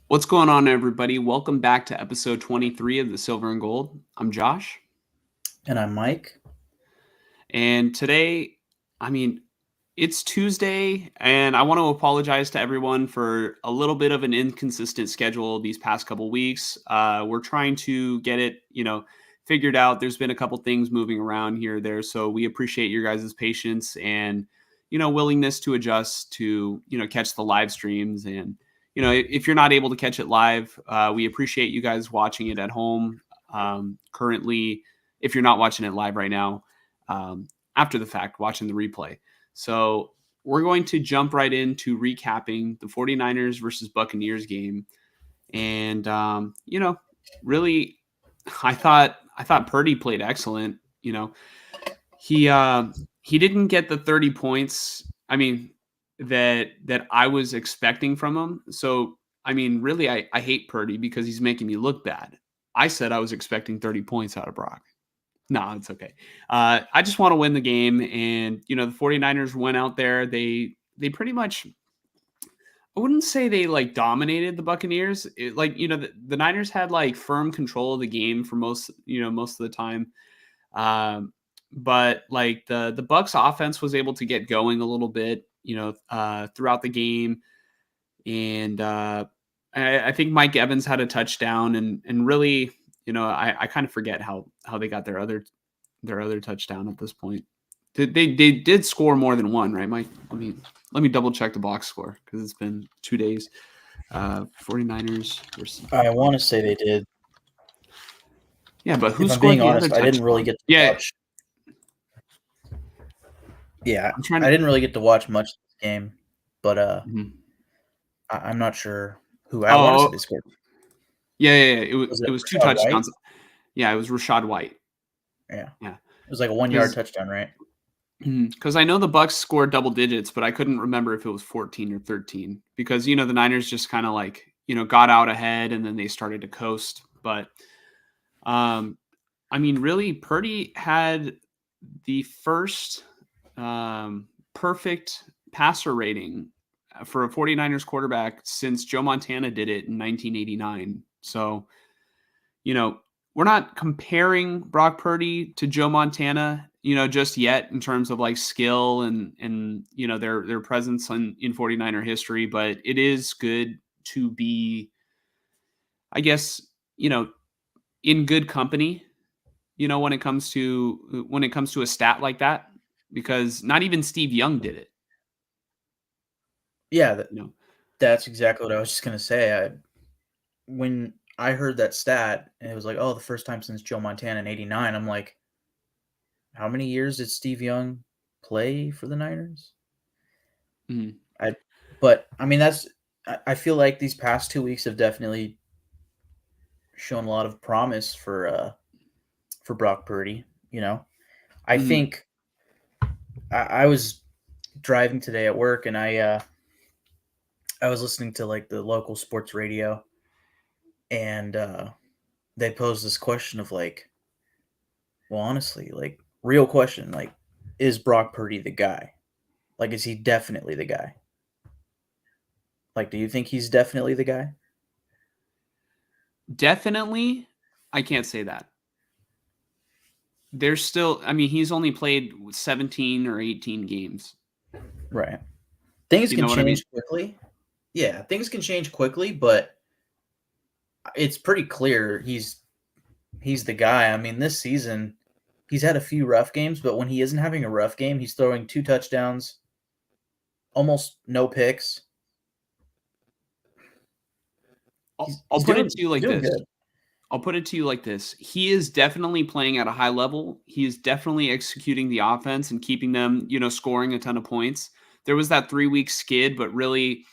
What's going on, everybody? Welcome back to episode 23 of the Silver and Gold. I'm Josh. And I'm Mike. And today, I mean, it's Tuesday, and I want to apologize to everyone for a little bit of an inconsistent schedule these past couple weeks. We're trying to get it, figured out. There's been a couple things moving around here or there. So we appreciate your guys' patience and, willingness to adjust to, catch the live streams. And, if you're not able to catch it live, we appreciate you guys watching it at home. Currently, if you're not watching it live right now, after the fact, watching the replay. So we're going to jump right into recapping the 49ers versus Buccaneers game. And, really, I thought Purdy played excellent. He didn't get the 30 points. I mean, that I was expecting from him. So, I mean, really, I hate Purdy because he's making me look bad. I said I was expecting 30 points out of Brock. No, it's okay. I just want to win the game. And, the 49ers went out there. They pretty much, I wouldn't say they like dominated the Buccaneers. The Niners had like firm control of the game for most of the time. But like the Bucks offense was able to get going a little bit, throughout the game. And I think Mike Evans had a touchdown and really, I kind of forget how they got their other touchdown at this point. They did score more than one, right, Mike? Let me double check the box score because it's been 2 days. 49ers versus. I want to say they did. Yeah, but who if I'm scored being the honest, other I touchdown? didn't really get to watch. Yeah, I didn't really get to watch much of this game, but I'm not sure who. I want to say they scored. Yeah. It was 2 touchdowns. White? Yeah, it was Rachaad White. Yeah. It was like a 1-yard touchdown, right? Because I know the Bucks scored double digits, but I couldn't remember if it was 14 or 13 because the Niners just kind of like got out ahead and then they started to coast. But I mean, really, Purdy had the first perfect passer rating for a 49ers quarterback since Joe Montana did it in 1989. So, we're not comparing Brock Purdy to Joe Montana, just yet in terms of like skill and their presence in 49er history, but it is good to be, I guess, in good company, when it comes to a stat like that, because not even Steve Young did it. Yeah, that's exactly what I was just gonna say. When I heard that stat, and it was like, oh, the first time since Joe Montana in '89. I'm like, how many years did Steve Young play for the Niners? Mm-hmm. But I mean, I feel like these past 2 weeks have definitely shown a lot of promise for Brock Purdy. I think I was driving today at work, and I was listening to like the local sports radio, and they posed this question of like, well, honestly, like real question, like, is Brock Purdy the guy? Like, is he definitely the guy? Like, do you think he's definitely the guy? Definitely, I can't say that. There's still, I mean, he's only played 17 or 18 games. Right. Things can change quickly. Yeah, things can change quickly, but it's pretty clear he's the guy. I mean, this season he's had a few rough games, but when he isn't having a rough game, he's throwing 2 touchdowns, almost no picks. I'll put it to you like this. Good. I'll put it to you like this. He is definitely playing at a high level. He is definitely executing the offense and keeping them, scoring a ton of points. There was that 3-week skid, but really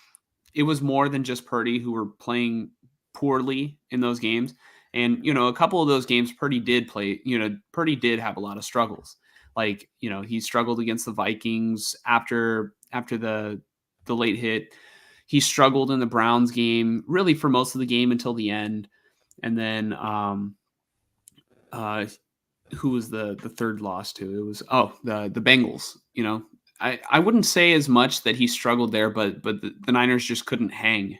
it was more than just Purdy who were playing poorly in those games. And, a couple of those games Purdy did play, Purdy did have a lot of struggles. Like, he struggled against the Vikings after the late hit. He struggled in the Browns game really for most of the game until the end. And then who was the third loss to? It was the Bengals. I wouldn't say as much that he struggled there, but the Niners just couldn't hang.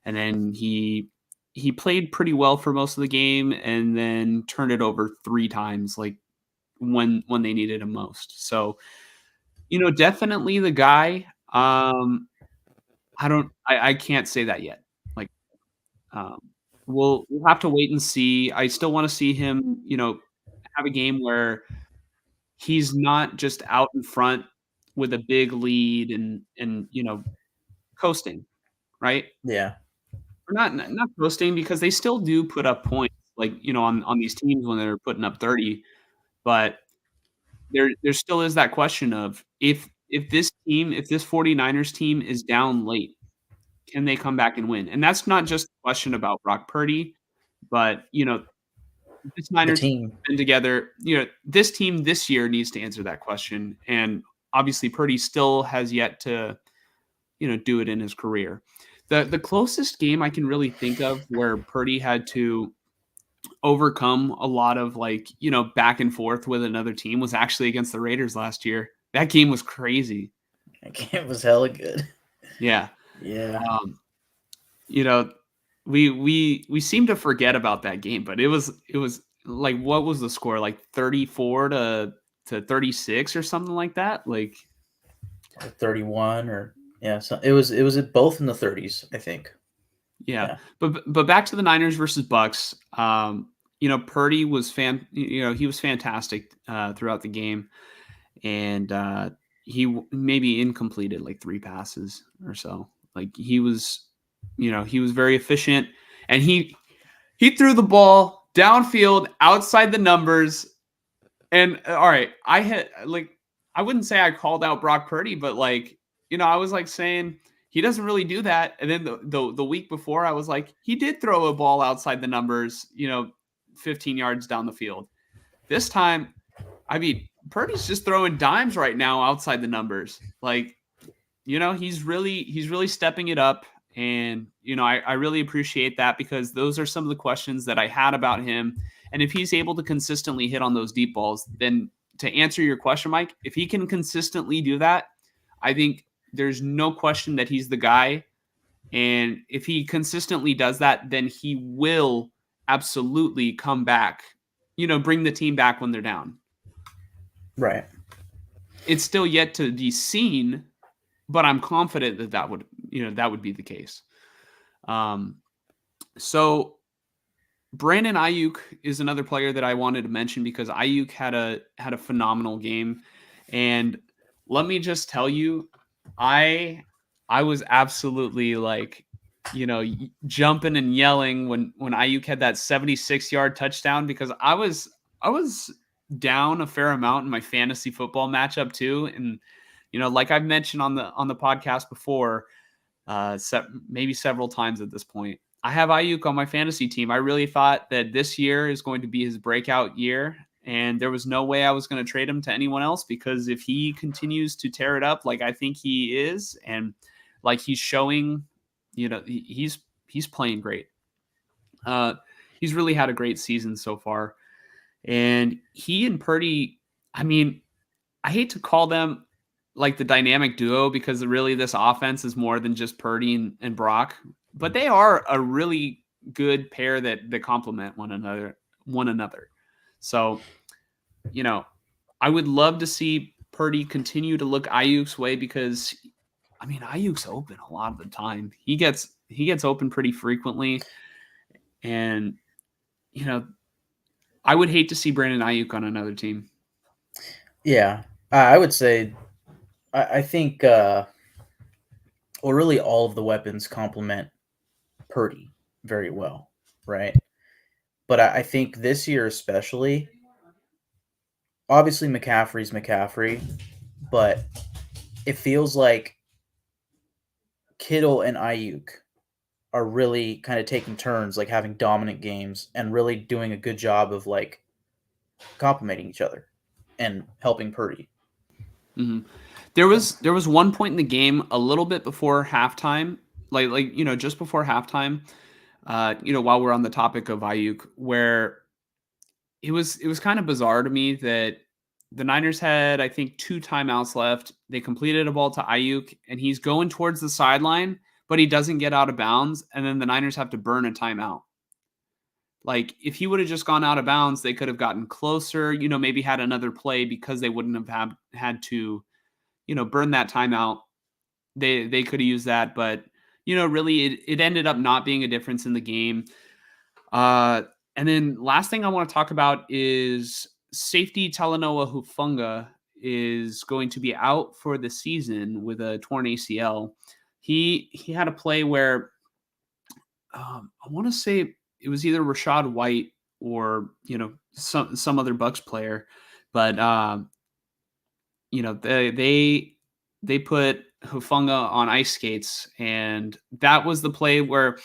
and then he played pretty well for most of the game, and then turned it over 3 times, like when they needed him most. So definitely the guy. I can't say that yet. Like, um, we'll have to wait and see. I still want to see him, have a game where he's not just out in front with a big lead and coasting, right? Yeah. Or not coasting, because they still do put up points, like, on these teams when they're putting up 30, but there still is that question of if this 49ers team is down late, can they come back and win? And that's not just a question about Brock Purdy, but, this The Niners team team. has been together. This team this year needs to answer that question, and obviously Purdy still has yet to, do it in his career. The closest game I can really think of where Purdy had to overcome a lot of, like, back and forth with another team was actually against the Raiders last year. That game was crazy. That game was hella good. Yeah. Yeah. You know, we seem to forget about that game, but it was like, what was the score? Like 34 to 36 or something like that? Like, Or 31 or yeah, so it was both in the 30s, I think. yeah. Yeah. But back to the Niners versus Bucks. Purdy was he was fantastic throughout the game, and maybe incompleted like 3 passes or so. Like, he was very efficient, and he threw the ball downfield outside the numbers. And all right, I wouldn't say I called out Brock Purdy, but, like, I was like saying he doesn't really do that. And then the week before, I was like, he did throw a ball outside the numbers, 15 yards down the field. This time, I mean, Purdy's just throwing dimes right now outside the numbers. Like, he's really stepping it up. And, I really appreciate that, because those are some of the questions that I had about him. And if he's able to consistently hit on those deep balls, then, to answer your question, Mike, if he can consistently do that, I think there's no question that he's the guy. And if he consistently does that, then he will absolutely come back, bring the team back when they're down. Right. It's still yet to be seen, but I'm confident that would be the case. So Brandon Ayuk is another player that I wanted to mention, because Ayuk had a phenomenal game. And let me just tell you, I was absolutely, like, jumping and yelling when Ayuk had that 76-yard touchdown, because I was down a fair amount in my fantasy football matchup too. And, like I've mentioned on the podcast before, maybe several times at this point, I have Ayuk on my fantasy team. I really thought that this year is going to be his breakout year, and there was no way I was going to trade him to anyone else, because if he continues to tear it up like I think he is, and like he's showing, he's playing great. He's really had a great season so far. And he and Purdy, I mean, I hate to call them like the dynamic duo, because really this offense is more than just Purdy and Brock, but they are a really good pair that complement one another. So, I would love to see Purdy continue to look Ayuk's way, because, I mean, Ayuk's open a lot of the time. He gets open pretty frequently. And, I would hate to see Brandon Ayuk on another team. Yeah. I would say I think really all of the weapons complement Purdy very well, right? But I think this year especially, obviously McCaffrey's McCaffrey, but it feels like Kittle and Ayuk are really kind of taking turns, like having dominant games and really doing a good job of, like, complementing each other and helping Purdy. Mm-hmm. There was one point in the game, a little bit before halftime, like just before halftime, while we're on the topic of Ayuk, where it was kind of bizarre to me that the Niners had, I think, 2 timeouts left. They completed a ball to Ayuk, and he's going towards the sideline, but he doesn't get out of bounds, and then the Niners have to burn a timeout. Like, if he would have just gone out of bounds, they could have gotten closer, maybe had another play because they wouldn't have had to, burn that timeout. They could have used that, but really it ended up not being a difference in the game. And then last thing I want to talk about is safety Talanoa Hufunga is going to be out for the season with a torn ACL. He had a play where I want to say it was either Rashad White or some other Bucks player, but they put Hufunga on ice skates, and that was the play where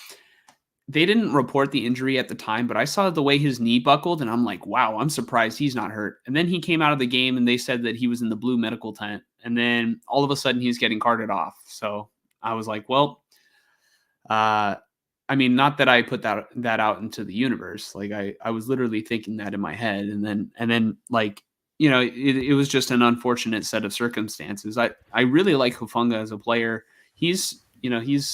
they didn't report the injury at the time, but I saw the way his knee buckled, and I'm like, wow, I'm surprised he's not hurt. And then he came out of the game, and they said that he was in the blue medical tent, and then all of a sudden he's getting carted off. So I was like, well, not that I put that out into the universe. Like I was literally thinking that in my head, and then like, it was just an unfortunate set of circumstances. I really like Hufunga as a player. He's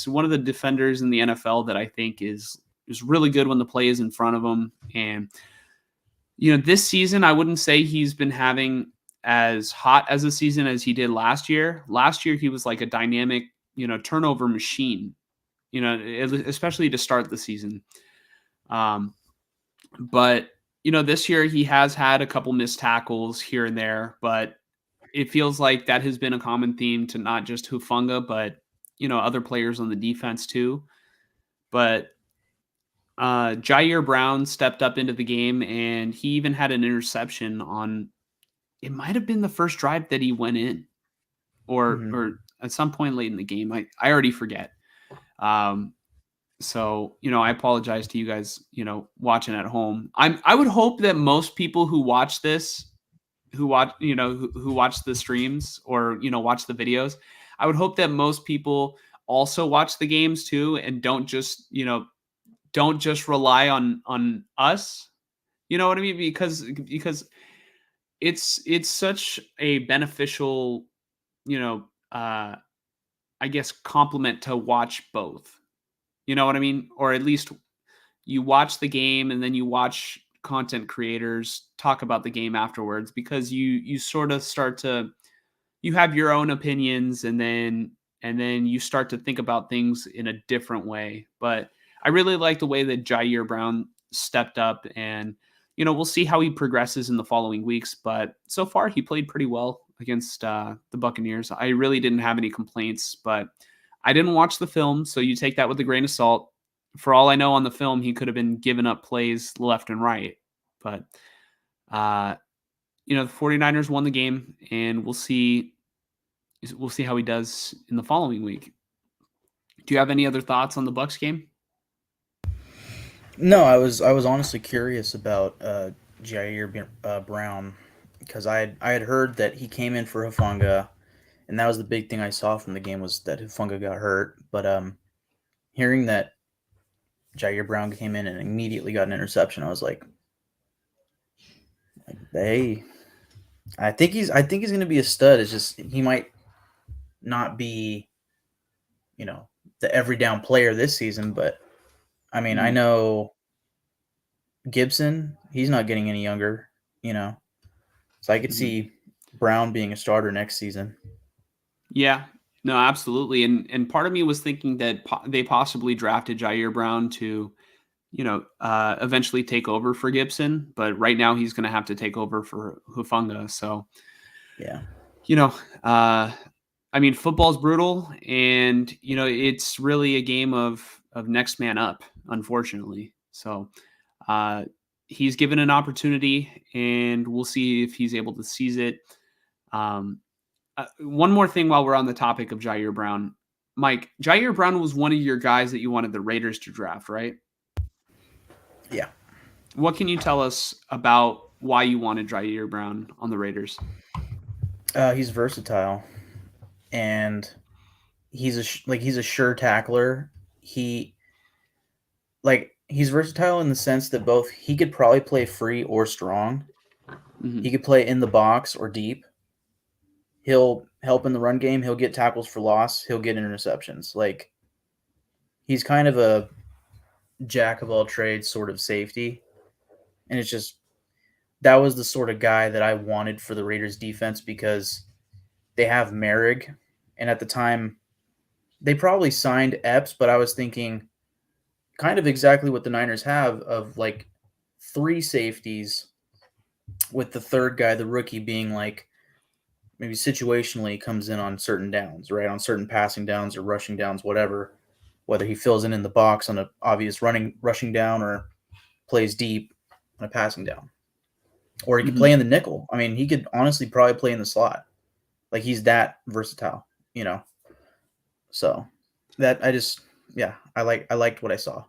one of the defenders in the NFL that I think is really good when the play is in front of him. And, this season, I wouldn't say he's been having as hot as a season as he did last year. Last year, he was like a dynamic, turnover machine, especially to start the season. But, this year he has had a couple missed tackles here and there, but it feels like that has been a common theme to not just Hufunga, but other players on the defense too. But Jair Brown stepped up into the game, and he even had an interception on, it might have been the first drive that he went in, or at some point late in the game. I already forget. So, I apologize to you guys, watching at home. I would hope that most people who watch this, who watch the streams or, watch the videos, I would hope that most people also watch the games too, and don't just rely on us. You know what I mean? Because it's such a beneficial, I guess, compliment to watch both. You know what I mean? Or at least you watch the game and then you watch content creators talk about the game afterwards, because you sort of start to, you have your own opinions, and then you start to think about things in a different way. But I really like the way that Jair Brown stepped up, and we'll see how he progresses in the following weeks. But so far, he played pretty well against the Buccaneers. I really didn't have any complaints, but I didn't watch the film, so you take that with a grain of salt. For all I know, on the film, he could have been giving up plays left and right. But, the 49ers won the game, and we'll see how he does in the following week. Do you have any other thoughts on the Bucs game? No, I was honestly curious about Jair Brown, because I had heard that he came in for Hufanga, and that was the big thing I saw from the game, was that Hufanga got hurt. But hearing that Jair Brown came in and immediately got an interception, I was like, hey, I think he's going to be a stud. It's just he might not be, the every down player this season, but I mean, I know Gibson, he's not getting any younger, so I could see Brown being a starter next season. Yeah, no, absolutely. And part of me was thinking that they possibly drafted Jair Brown to, eventually take over for Gibson, but right now he's going to have to take over for Hufanga. So, yeah, football's brutal, and it's really a game of next man up, unfortunately. So he's given an opportunity, and we'll see if he's able to seize it. One more thing while we're on the topic of Jair Brown. Mike, Jair Brown was one of your guys that you wanted the Raiders to draft, right? Yeah. What can you tell us about why you wanted Jair Brown on the Raiders? He's versatile, and he's a sure tackler. He's versatile in the sense that both he could probably play free or strong. Mm-hmm. He could play in the box or deep. He'll help in the run game. He'll get tackles for loss. He'll get interceptions. he's kind of a jack of all trades sort of safety, and it's just that was the sort of guy that I wanted for the Raiders defense because they have Merrick, and at the time they probably signed Epps, but I was thinking kind of exactly what the Niners have of like 3 safeties with the third guy, the rookie, being like maybe situationally comes in on certain downs, right? On certain passing downs or rushing downs, whatever, whether he fills in the box on an obvious rushing down or plays deep on a passing down. Or he could play in the nickel. I mean, he could honestly probably play in the slot. Like he's that versatile, you know. So that I liked what I saw.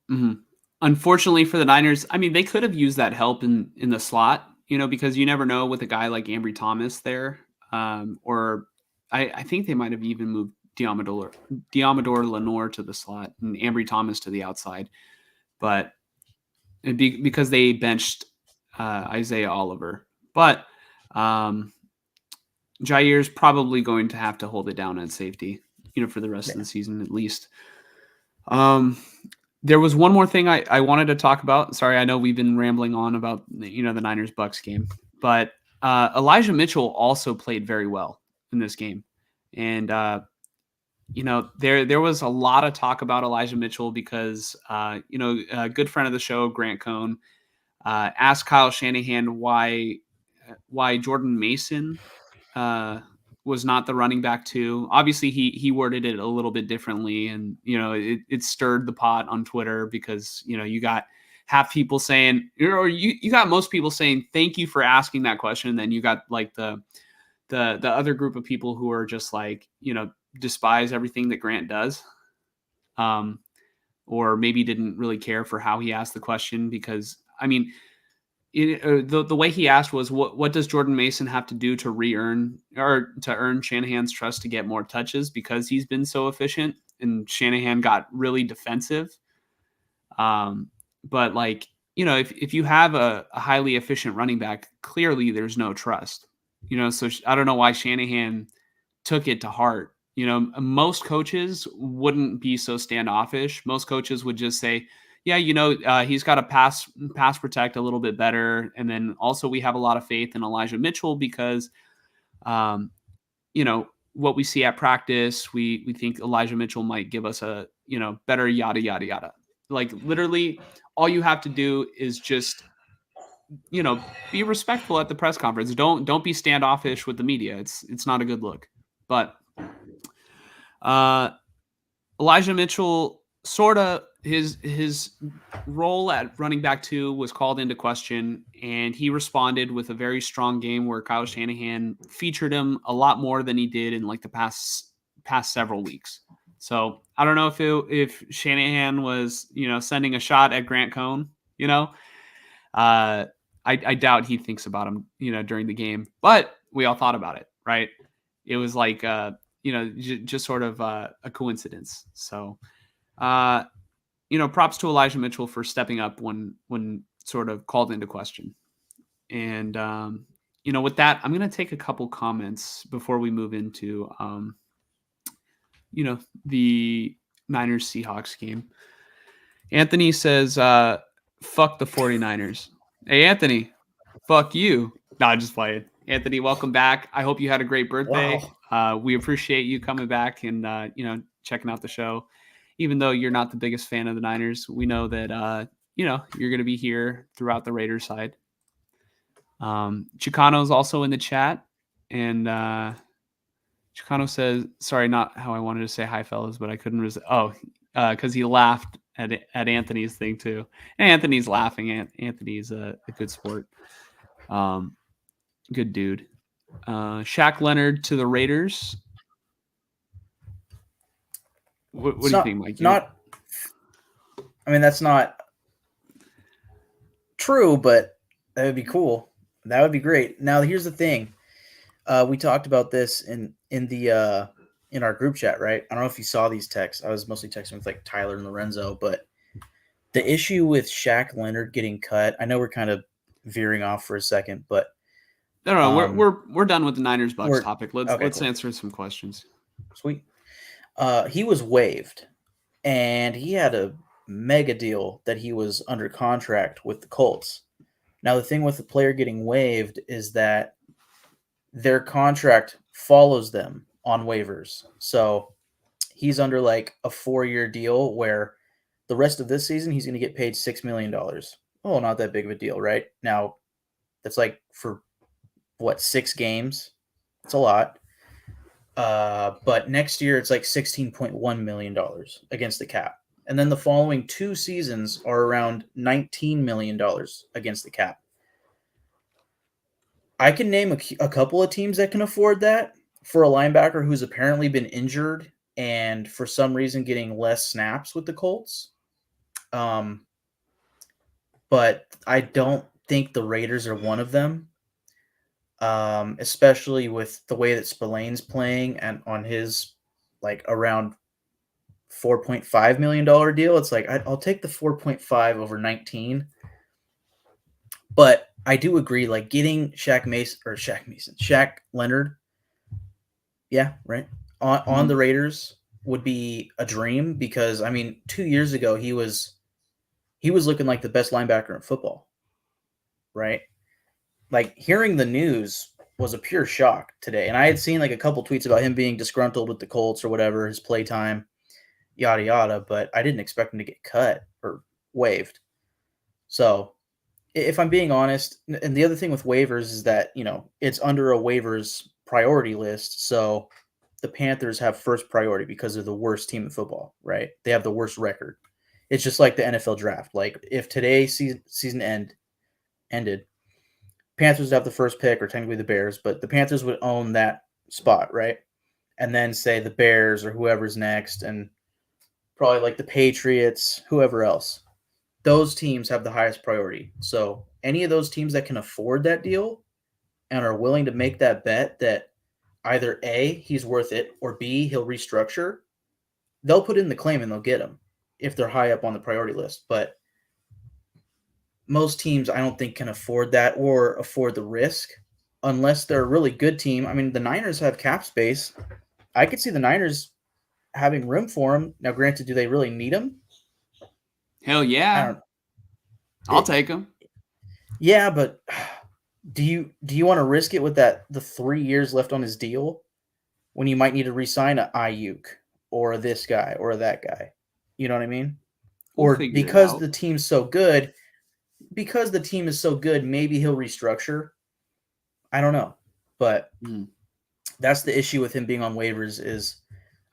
Mm-hmm. Unfortunately for the Niners, I mean, they could have used that help in the slot, because you never know with a guy like Ambry Thomas there, or I think they might have even moved Diamador Lenore to the slot and Ambry Thomas to the outside, but it'd be because they benched Isaiah Oliver. But Jair's probably going to have to hold it down at safety, for the rest of the season at least. There was one more thing I wanted to talk about. Sorry, I know we've been rambling on about the Niners-Bucks game, but Elijah Mitchell also played very well in this game, and there was a lot of talk about Elijah Mitchell because a good friend of the show, Grant Cohn, asked Kyle Shanahan why Jordan Mason was not the running back too. Obviously, he worded it a little bit differently, and it stirred the pot on Twitter because you got half people saying, or you got most people saying thank you for asking that question, and then you got like the other group of people who are just like despise everything that Grant does, or maybe didn't really care for how he asked the question because I mean. The way he asked was what does Jordan Mason have to do to re-earn or to earn Shanahan's trust to get more touches because he's been so efficient, and Shanahan got really defensive. But like, if you have a highly efficient running back, clearly there's no trust, so I don't know why Shanahan took it to heart. Most coaches wouldn't be so standoffish. Most coaches would just say, yeah, he's got to pass protect a little bit better. And then also we have a lot of faith in Elijah Mitchell because, what we see at practice, we think Elijah Mitchell might give us a, better yada, yada, yada. Like literally all you have to do is just, be respectful at the press conference. Don't be standoffish with the media. It's not a good look. But Elijah Mitchell sort of his role at running back 2 was called into question, and he responded with a very strong game where Kyle Shanahan featured him a lot more than he did in like the past several weeks. So I don't know if Shanahan was sending a shot at Grant Cohn. I doubt he thinks about him during the game, but we all thought about it, right? It was like just sort of a coincidence. So. Props to Elijah Mitchell for stepping up when sort of called into question. And, with that, I'm going to take a couple comments before we move into, the Niners Seahawks game. Anthony says, fuck the 49ers. Hey, Anthony, fuck you. No, just playing. Anthony, welcome back. I hope you had a great birthday. Wow. We appreciate you coming back and, checking out the show. Even though you're not the biggest fan of the Niners, we know that, you're going to be here throughout the Raiders side. Chicano is also in the chat. And Chicano says, sorry, not how I wanted to say hi, fellas, but I couldn't resist. Oh, because he laughed at Anthony's thing too. And Anthony's laughing. Anthony's a good sport. Good dude. Shaq Leonard to the Raiders. What do you think, Mike? I mean, that's not true, but that would be cool. That would be great. Now, here's the thing. We talked about this in our group chat, right? I don't know if you saw these texts. I was mostly texting with like Tyler and Lorenzo, but the issue with Shaq Leonard getting cut, I know we're kind of veering off for a second, but no, we're done with the Niners Bucks topic. Let's answer some questions. Sweet. He was waived, and he had a mega deal that he was under contract with the Colts. Now, the thing with the player getting waived is that their contract follows them on waivers. So he's under like a 4-year deal where the rest of this season he's going to get paid $6 million. Oh, not that big of a deal, right? Now, that's like for what, 6 games? It's a lot. But next year it's like $16.1 million against the cap. And then the following 2 seasons are around $19 million against the cap. I can name a couple of teams that can afford that for a linebacker who's apparently been injured and for some reason getting less snaps with the Colts. But I don't think the Raiders are one of them, especially with the way that Spillane's playing and on his like around $4.5 million deal. It's like I'll take the 4.5 over 19. But I do agree, like getting Shaq Leonard, yeah, right, on the Raiders would be a dream because I mean 2 years ago he was looking like the best linebacker in football, right? Like hearing the news was a pure shock today, and I had seen like a couple tweets about him being disgruntled with the Colts or whatever, his play time, yada yada, but I didn't expect him to get cut or waived. So if I'm being honest, and the other thing with waivers is that, it's under a waivers priority list. So the Panthers have first priority because they're the worst team in football, right? They have the worst record. It's just like the NFL draft. Like if today's season ended, Panthers would have the first pick, or technically the Bears, but the Panthers would own that spot, right? And then say the Bears or whoever's next, and probably like the Patriots, whoever else. Those teams have the highest priority. So any of those teams that can afford that deal and are willing to make that bet that either A, he's worth it, or B, he'll restructure, they'll put in the claim and they'll get him if they're high up on the priority list. But most teams, I don't think, can afford that or afford the risk unless they're a really good team. I mean, the Niners have cap space. I could see the Niners having room for him. Now, granted, do they really need him? Hell I yeah. don't. I'll take him. Yeah, but do you want to risk it with the 3 years left on his deal when you might need to re-sign a Ayuk or this guy or that guy? You know what I mean? We'll Or figure it because out. the team's so good, because the team is so good, maybe he'll restructure. I don't know. But that's the issue with him being on waivers is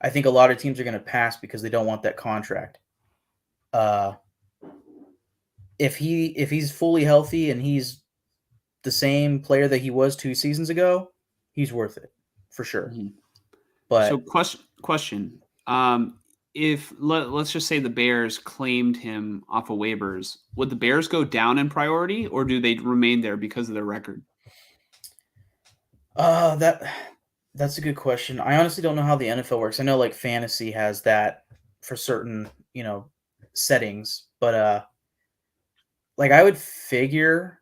I think a lot of teams are going to pass because they don't want that contract. If he's fully healthy and he's the same player that he was 2 seasons ago, he's worth it for sure. So But question. If let's just say the Bears claimed him off of waivers, would the Bears go down in priority or do they remain there because of their record? that's a good question. I honestly don't know how the NFL works. I know like fantasy has that for certain, settings, but like I would figure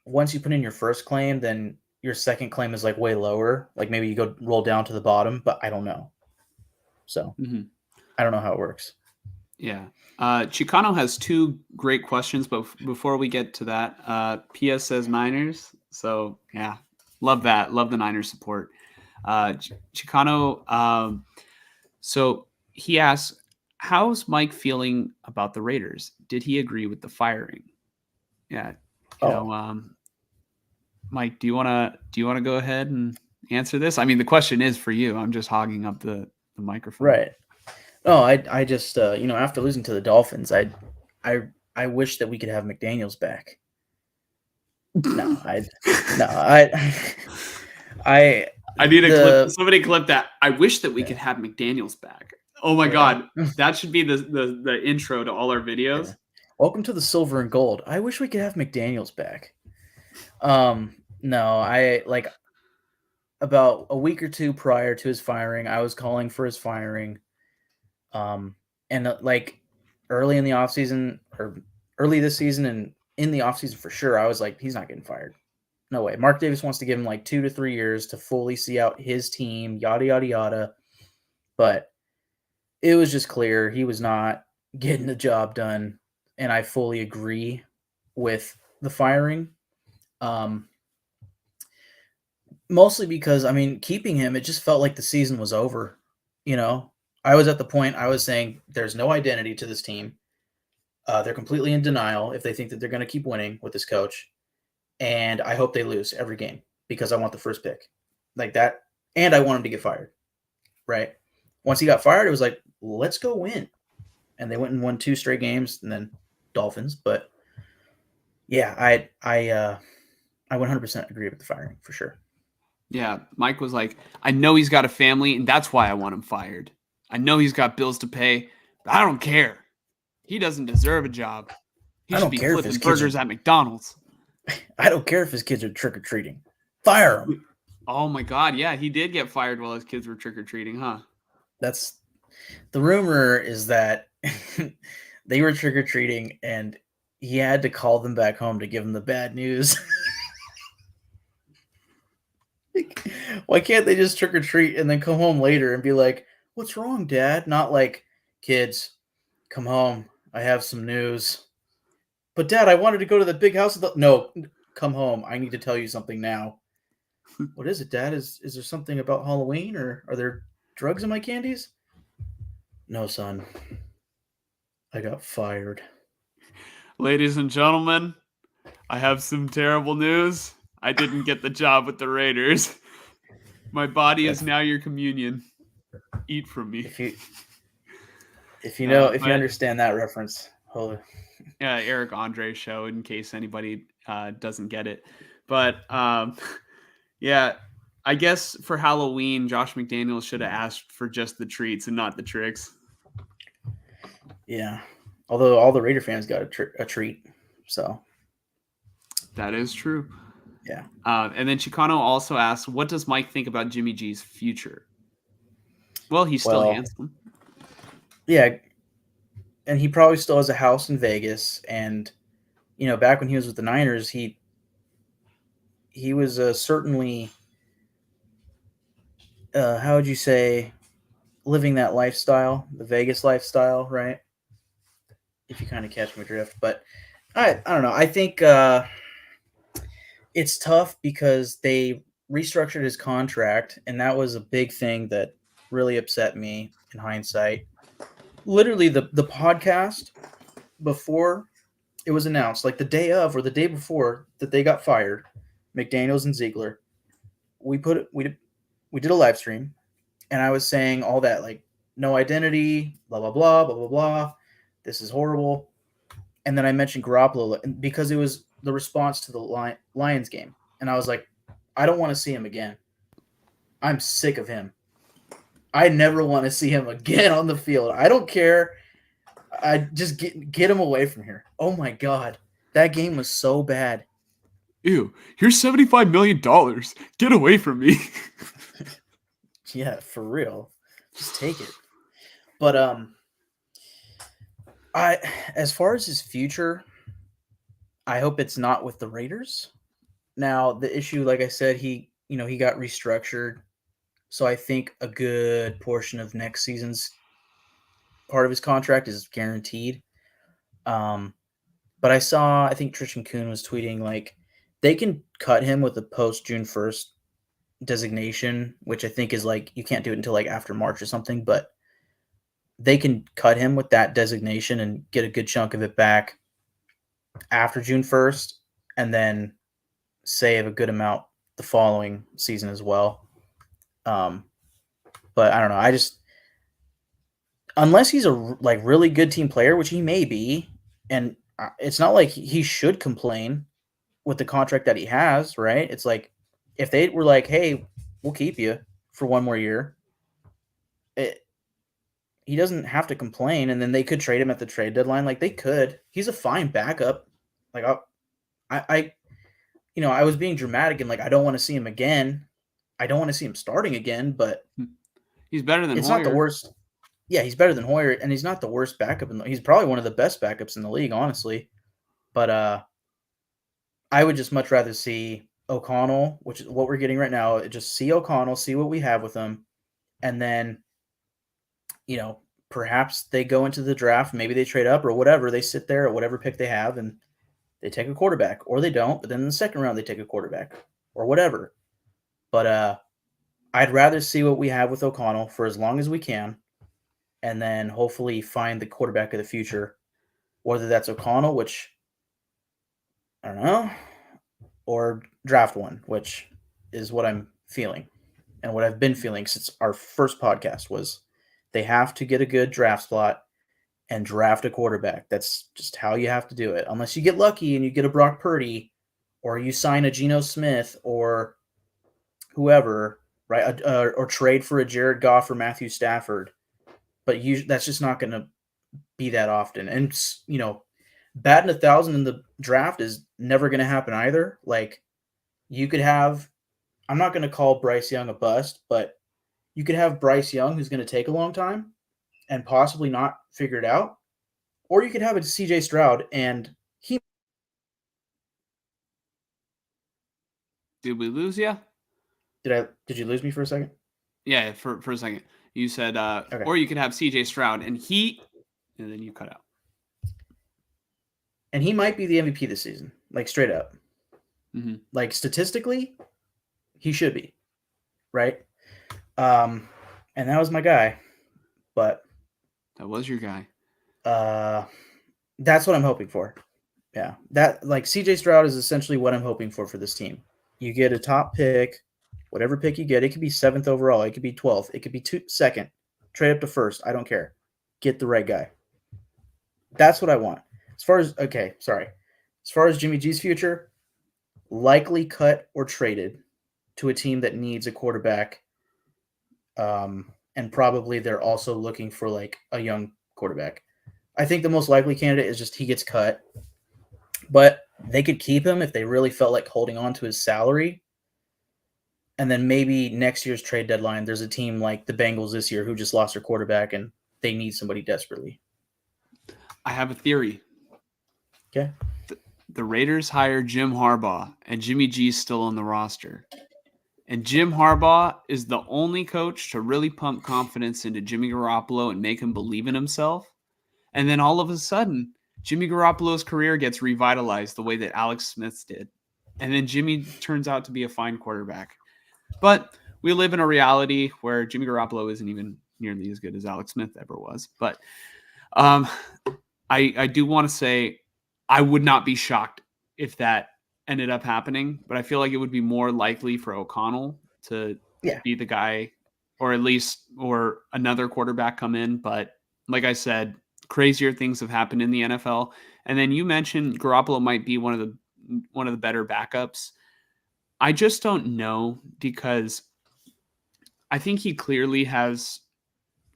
once you put in your first claim, then your second claim is like way lower. Like maybe you go roll down to the bottom, but I don't know. So I don't know how it works. Yeah. Chicano has 2 great questions, but before we get to that, PS says Niners. So yeah, love that. Love the Niners support. Chicano, so he asks, how's Mike feeling about the Raiders? Did he agree with the firing? Yeah. Mike, do you want to go ahead and answer this? I mean, the question is for you. I'm just hogging up the microphone. Right. No, I just after losing to the Dolphins, I wish that we could have McDaniels back. I need a clip. Somebody clip that. I wish that we could have McDaniels back. Oh my God, that should be the intro to all our videos. Yeah. Welcome to the Silver and Gold. I wish we could have McDaniels back. No, I like about a week or 2 prior to his firing, I was calling for his firing. And like early in the offseason or early this season and in the offseason for sure, I was like, he's not getting fired. No way. Mark Davis wants to give him like 2 to 3 years to fully see out his team, yada, yada, yada. But it was just clear he was not getting the job done, and I fully agree with the firing. Um, Mostly because, I mean, keeping him, it just felt like the season was over. You know, I was at the point I was saying there's no identity to this team. They're completely in denial if they think that they're going to keep winning with this coach, and I hope they lose every game because I want the first pick, like that, and I want him to get fired. Right? Once he got fired, it was like, let's go win, and they went and won 2 straight games, and then Dolphins. But yeah, I 100% agree with the firing for sure. Yeah, Mike was like, I know he's got a family, and that's why I want him fired. I know he's got bills to pay, but I don't care. He doesn't deserve a job. He I should don't be care if flipping his kids burgers are. at McDonald's. I don't care if his kids are trick or treating. Fire him. Oh my God, yeah, he did get fired while his kids were trick or treating, huh? That's the rumor is that they were trick or treating, and he had to call them back home to give them the bad news. Why can't they just trick or treat and then come home later and be like, "What's wrong, Dad?" Not like, "Kids, come home. I have some news." But Dad, I wanted to go to the big house. No, come home. I need to tell you something now. What is it, Dad? Is there something about Halloween, or are there drugs in my candies? No, son. I got fired. Ladies and gentlemen, I have some terrible news. I didn't get the job with the Raiders. My body is now your communion. Eat from me. If you know, if you But understand that reference, holy. Eric Andre show, in case anybody doesn't get it. But yeah, I guess for Halloween, Josh McDaniels should have asked for just the treats and not the tricks. Yeah. Although all the Raider fans got a treat, so That is true. yeah. And then Chicano also asked, what does Mike think about Jimmy G's future? Well, he's still handsome. Yeah, and he probably still has a house in Vegas. And you know, back when he was with the Niners, he was certainly, how would you say, living that lifestyle, the Vegas lifestyle, right? If you kind of catch my drift. But I don't know. I think it's tough because they restructured his contract, and that was a big thing that really upset me in hindsight. Literally, the podcast before it was announced, like the day of or the day before that they got fired, McDaniels and Ziegler, we did a live stream, and I was saying all that, like, no identity, blah blah blah blah blah blah. This is horrible. And then I mentioned Garoppolo because it was the response to the Lions game, and I was like, I don't want to see him again. I'm sick of him. I never want to see him again on the field. I don't care. I just get him away from here. Oh my God, that game was so bad. Ew, here's $75 million. Get away from me. Yeah, for real. Just take it. But as far as his future, I hope it's not with the Raiders. Now, the issue, like I said, he got restructured. So I think a good portion of next season's part of his contract is guaranteed. But I think Tristan Kuhn was tweeting, like, they can cut him with the post June 1st designation, which I think is like, you can't do it until like after March or something, but they can cut him with that designation and get a good chunk of it back after June 1st, and then save a good amount the following season as well. But I don't know. Unless he's a like really good team player, which he may be, and it's not like he should complain with the contract that he has, right? It's like if they were like, "Hey, we'll keep you for one more year," he doesn't have to complain, and then they could trade him at the trade deadline. Like they could. He's a fine backup. Like I I was being dramatic and like I don't want to see him again. I don't want to see him starting again, but he's better than it's Hoyer. not the worst. Yeah, he's better than Hoyer, and he's not the worst backup. He's probably one of the best backups in the league, honestly. But I would just much rather see O'Connell, which is what we're getting right now. Just see O'Connell, see what we have with him, and then perhaps they go into the draft, maybe they trade up or whatever. They sit there at whatever pick they have and they take a quarterback, or they don't. But then in the second round, they take a quarterback or whatever. But I'd rather see what we have with O'Connell for as long as we can, and then hopefully find the quarterback of the future, whether that's O'Connell, which I don't know, or draft one, which is what I'm feeling and what I've been feeling since our first podcast was they have to get a good draft slot and draft a quarterback. That's just how you have to do it. Unless you get lucky and you get a Brock Purdy or you sign a Geno Smith or whoever, right? Or trade for a Jared Goff or Matthew Stafford. But that's just not going to be that often. And, batting 1,000 in the draft is never going to happen either. Like, you could have, I'm not going to call Bryce Young a bust, but you could have Bryce Young who's going to take a long time and possibly not figure it out. Or you could have a CJ Stroud and he. Did we lose you? Did you lose me for a second? Yeah, for a second. You said, Okay. Or you could have CJ Stroud and then you cut out. And he might be the MVP this season, like straight up. Mm-hmm. Like statistically, he should be, right? And that was my guy, but that was your guy. That's what I'm hoping for. Yeah, that like CJ Stroud is essentially what I'm hoping for this team. You get a top pick, whatever pick you get. It could be 7th overall. It could be 12th. It could be 2nd. Trade up to 1st. I don't care. Get the right guy. That's what I want. As far as Jimmy G's future, likely cut or traded to a team that needs a quarterback. And probably they're also looking for like a young quarterback. I think the most likely candidate is just he gets cut. But they could keep him if they really felt like holding on to his salary. And then maybe next year's trade deadline, there's a team like the Bengals this year who just lost their quarterback and they need somebody desperately. I have a theory. Okay. The Raiders hired Jim Harbaugh, and Jimmy G's still on the roster. And Jim Harbaugh is the only coach to really pump confidence into Jimmy Garoppolo and make him believe in himself. And then all of a sudden, Jimmy Garoppolo's career gets revitalized the way that Alex Smith's did. And then Jimmy turns out to be a fine quarterback. But we live in a reality where Jimmy Garoppolo isn't even nearly as good as Alex Smith ever was. But I do want to say I would not be shocked if that ended up happening. But I feel like it would be more likely for O'Connell to be the guy, or at least or another quarterback come in. But like I said, crazier things have happened in the NFL. And then you mentioned Garoppolo might be one of the better backups. I just don't know, because I think he clearly has,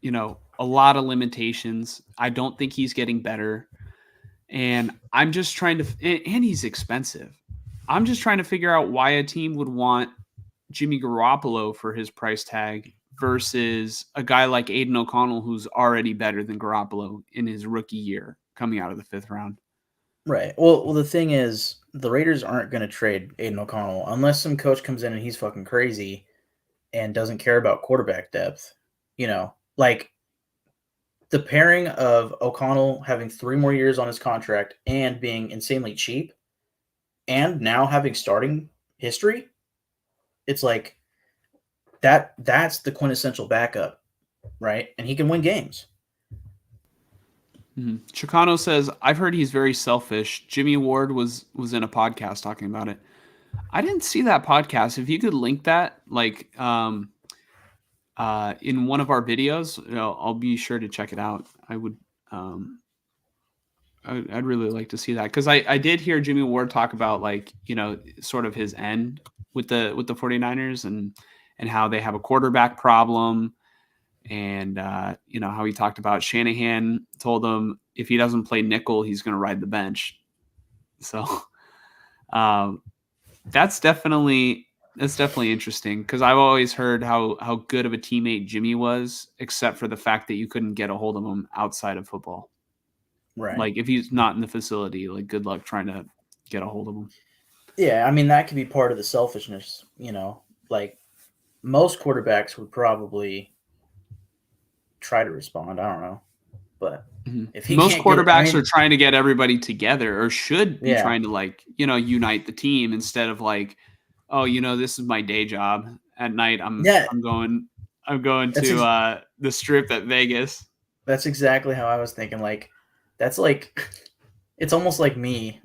a lot of limitations. I don't think he's getting better. And I'm just trying to, and he's expensive. I'm just trying to figure out why a team would want Jimmy Garoppolo for his price tag versus a guy like Aiden O'Connell, who's already better than Garoppolo in his rookie year coming out of the 5th round. Right. Well, the thing is, the Raiders aren't going to trade Aiden O'Connell unless some coach comes in and he's fucking crazy and doesn't care about quarterback depth. Like the pairing of O'Connell having 3 more years on his contract and being insanely cheap and now having starting history, it's like that's the quintessential backup, right? And he can win games. Mm-hmm. Chicano says, I've heard he's very selfish. Jimmy Ward was in a podcast talking about it. I didn't see that podcast. If you could link that, like in one of our videos, I'll be sure to check it out. I would, I'd really like to see that, because I did hear Jimmy Ward talk about, like, sort of his end with the 49ers and how they have a quarterback problem. And, how he talked about Shanahan told him if he doesn't play nickel, he's going to ride the bench. So that's definitely interesting, because I've always heard how good of a teammate Jimmy was, except for the fact that you couldn't get a hold of him outside of football. Right. Like if he's not in the facility, like good luck trying to get a hold of him. Yeah, I mean, that could be part of the selfishness, like most quarterbacks would probably try to respond. I don't know. But if he Most can't get it, I quarterbacks mean, are trying to get everybody together, or should be yeah, trying to, like, unite the team instead of like, oh, this is my day job. At night, I'm yeah, I'm going I'm going that's to the strip at Vegas. that's exactly how I was thinking. Like, that's like, it's almost like me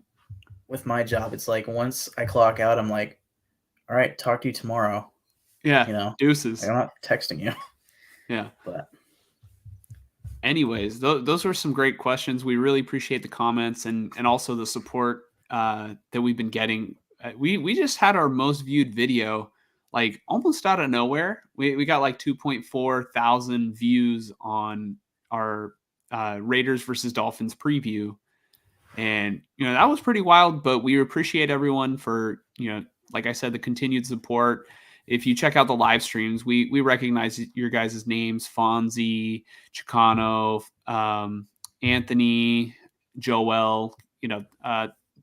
with my job. It's like once I clock out, I'm like, all right, talk to you tomorrow. Yeah, You know, like, deuces. I'm not texting you, Yeah. but Anyways, those were some great questions. We really appreciate the comments and also the support that we've been getting. We just had our most viewed video like almost out of nowhere. We got like 2.4 thousand views on our Raiders versus Dolphins preview, and that was pretty wild. But we appreciate everyone for like I said, the continued support. If you check out the live streams, we recognize your guys' names: Fonzie, Chicano, Anthony, Joel,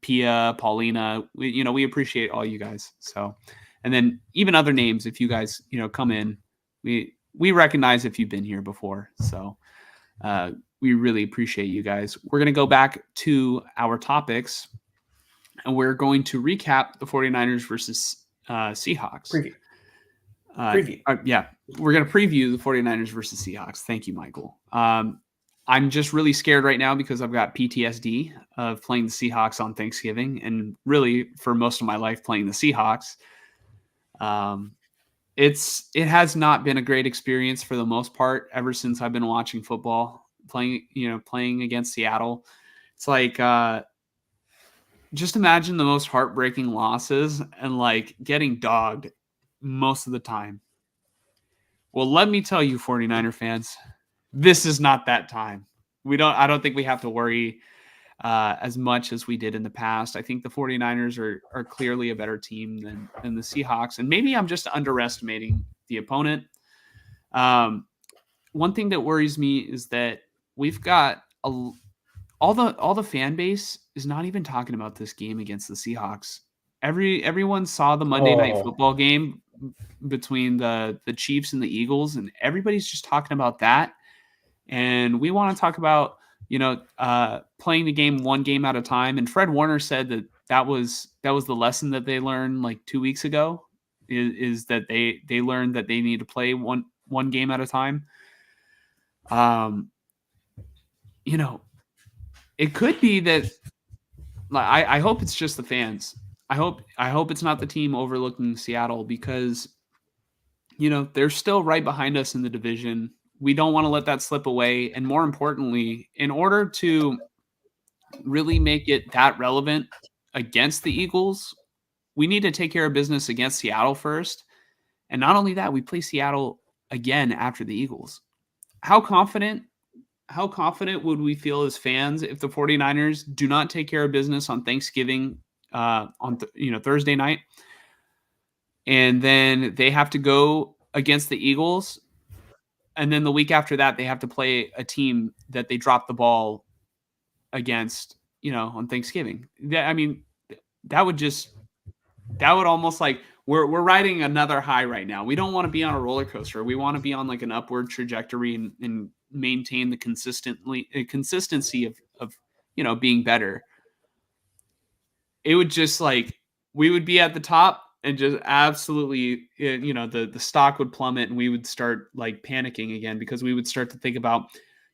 Pia, Paulina. We appreciate all you guys. So, and then even other names, if you guys come in, we recognize if you've been here before. So we really appreciate you guys. We're going to go back to our topics, and we're going to recap the 49ers versus Seahawks. preview. Yeah, we're going to preview the 49ers versus Seahawks. Thank you, Michael. I'm just really scared right now because I've got PTSD of playing the Seahawks on Thanksgiving, and really for most of my life playing the Seahawks. It has not been a great experience for the most part ever since I've been watching football, playing against Seattle. It's like just imagine the most heartbreaking losses and like getting dogged most of the time. Well, let me tell you, 49er fans, this is not that time. I don't think we have to worry as much as we did in the past. I think the 49ers are clearly a better team than the Seahawks. And maybe I'm just underestimating the opponent. One thing that worries me is that we've got all the fan base is not even talking about this game against the Seahawks. Everyone saw the Monday Night Football game between the Chiefs and the Eagles, and everybody's just talking about that. And we want to talk about playing the game one game at a time. And Fred Warner said that was the lesson that they learned like 2 weeks ago, is that they learned that they need to play one game at a time. It could be that. I hope it's just the fans. I hope it's not the team overlooking Seattle, because they're still right behind us in the division. We don't want to let that slip away. And more importantly, in order to really make it that relevant against the Eagles, we need to take care of business against Seattle first. And not only that, we play Seattle again after the Eagles. How confident would we feel as fans if the 49ers do not take care of business on Thanksgiving, Thursday night, and then they have to go against the Eagles, and then the week after that they have to play a team that they dropped the ball against, on Thanksgiving? That would almost like we're riding another high right now. We don't want to be on a roller coaster. We want to be on like an upward trajectory and maintain the consistency of being better. It would just like we would be at the top and just absolutely the stock would plummet, and we would start like panicking again, because we would start to think about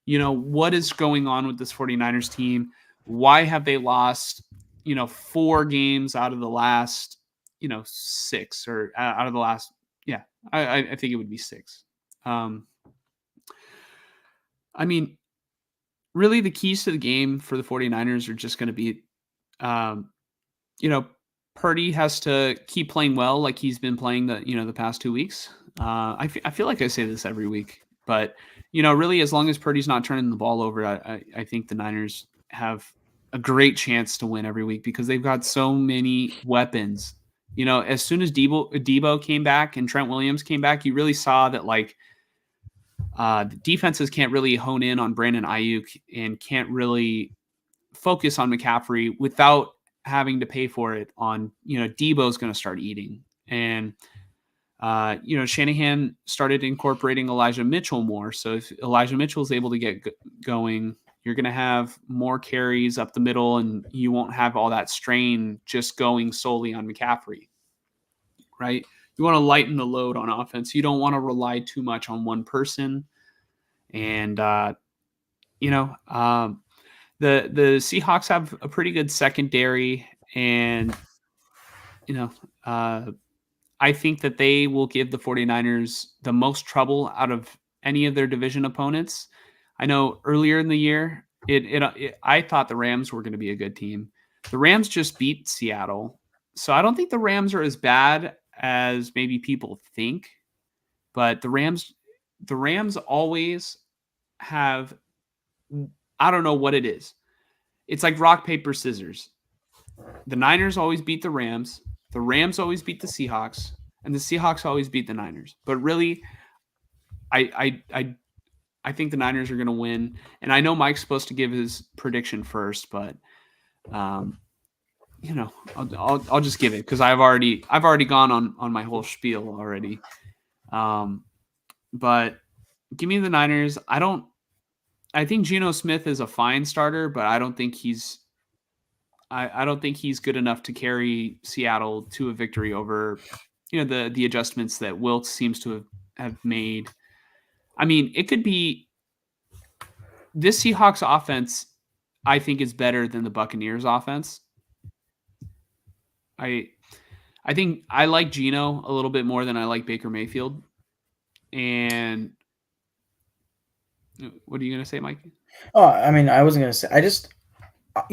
what is going on with this 49ers team. Why have they lost 4 games out of the last 6, or out of the last I think it would be 6. Really the keys to the game for the 49ers are just going to be Purdy has to keep playing well like he's been playing the past 2 weeks. I feel like I say this every week, but really as long as Purdy's not turning the ball over, I think the Niners have a great chance to win every week, because they've got so many weapons. As soon as Debo came back and Trent Williams came back, you really saw that like the defenses can't really hone in on Brandon Ayuk and can't really focus on McCaffrey without having to pay for it on, Debo's going to start eating. And Shanahan started incorporating Elijah Mitchell more. So if Elijah Mitchell is able to get going, you're going to have more carries up the middle, and you won't have all that strain just going solely on McCaffrey, right? You want to lighten the load on offense. You don't want to rely too much on one person. And, the Seahawks have a pretty good secondary, and, I think that they will give the 49ers the most trouble out of any of their division opponents. I know earlier in the year, I thought the Rams were going to be a good team. The Rams just beat Seattle. So I don't think the Rams are as bad as maybe people think, but the Rams always have, I don't know what it is. It's like rock, paper, scissors. The Niners always beat the Rams always beat the Seahawks, and the Seahawks always beat the Niners. But really, I think the Niners are going to win. And I know Mike's supposed to give his prediction first, but I'll just give it because I've already gone on my whole spiel already. But give me the Niners. I think Geno Smith is a fine starter, but I don't think he's good enough to carry Seattle to a victory over, the adjustments that Wilkes seems to have made. I mean, it could be this Seahawks offense, I think, is better than the Buccaneers offense. I think I like Geno a little bit more than I like Baker Mayfield. And what are you going to say, Mike? Oh, I mean, I wasn't going to say,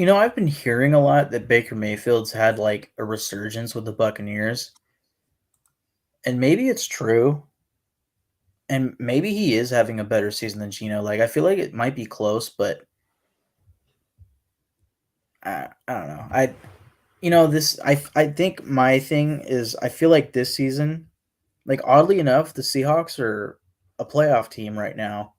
I've been hearing a lot that Baker Mayfield's had like a resurgence with the Buccaneers. And maybe it's true. And maybe he is having a better season than Geno. Like, I feel like it might be close, but I don't know. I think my thing is I feel like this season, like oddly enough, the Seahawks are a playoff team right now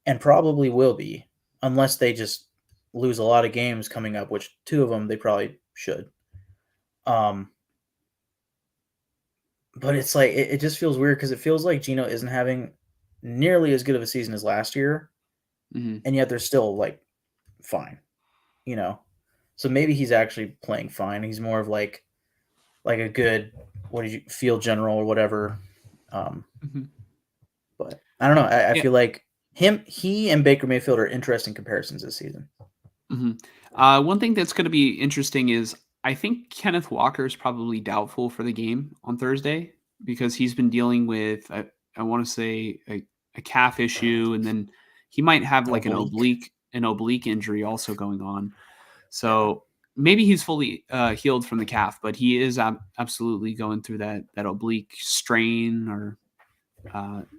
and probably will be unless they just lose a lot of games coming up, which 2 of them they probably should. But it's like it just feels weird because it feels like Geno isn't having nearly as good of a season as last year, and yet they're still like fine, So maybe he's actually playing fine. He's more of like a good field general or whatever. But I don't know. I feel like he and Baker Mayfield are interesting comparisons this season. One thing that's going to be interesting is I think Kenneth Walker is probably doubtful for the game on Thursday because he's been dealing with, I want to say, a calf issue, and then he might have like an oblique injury also going on. So maybe he's fully healed from the calf, but he is absolutely going through that oblique strain or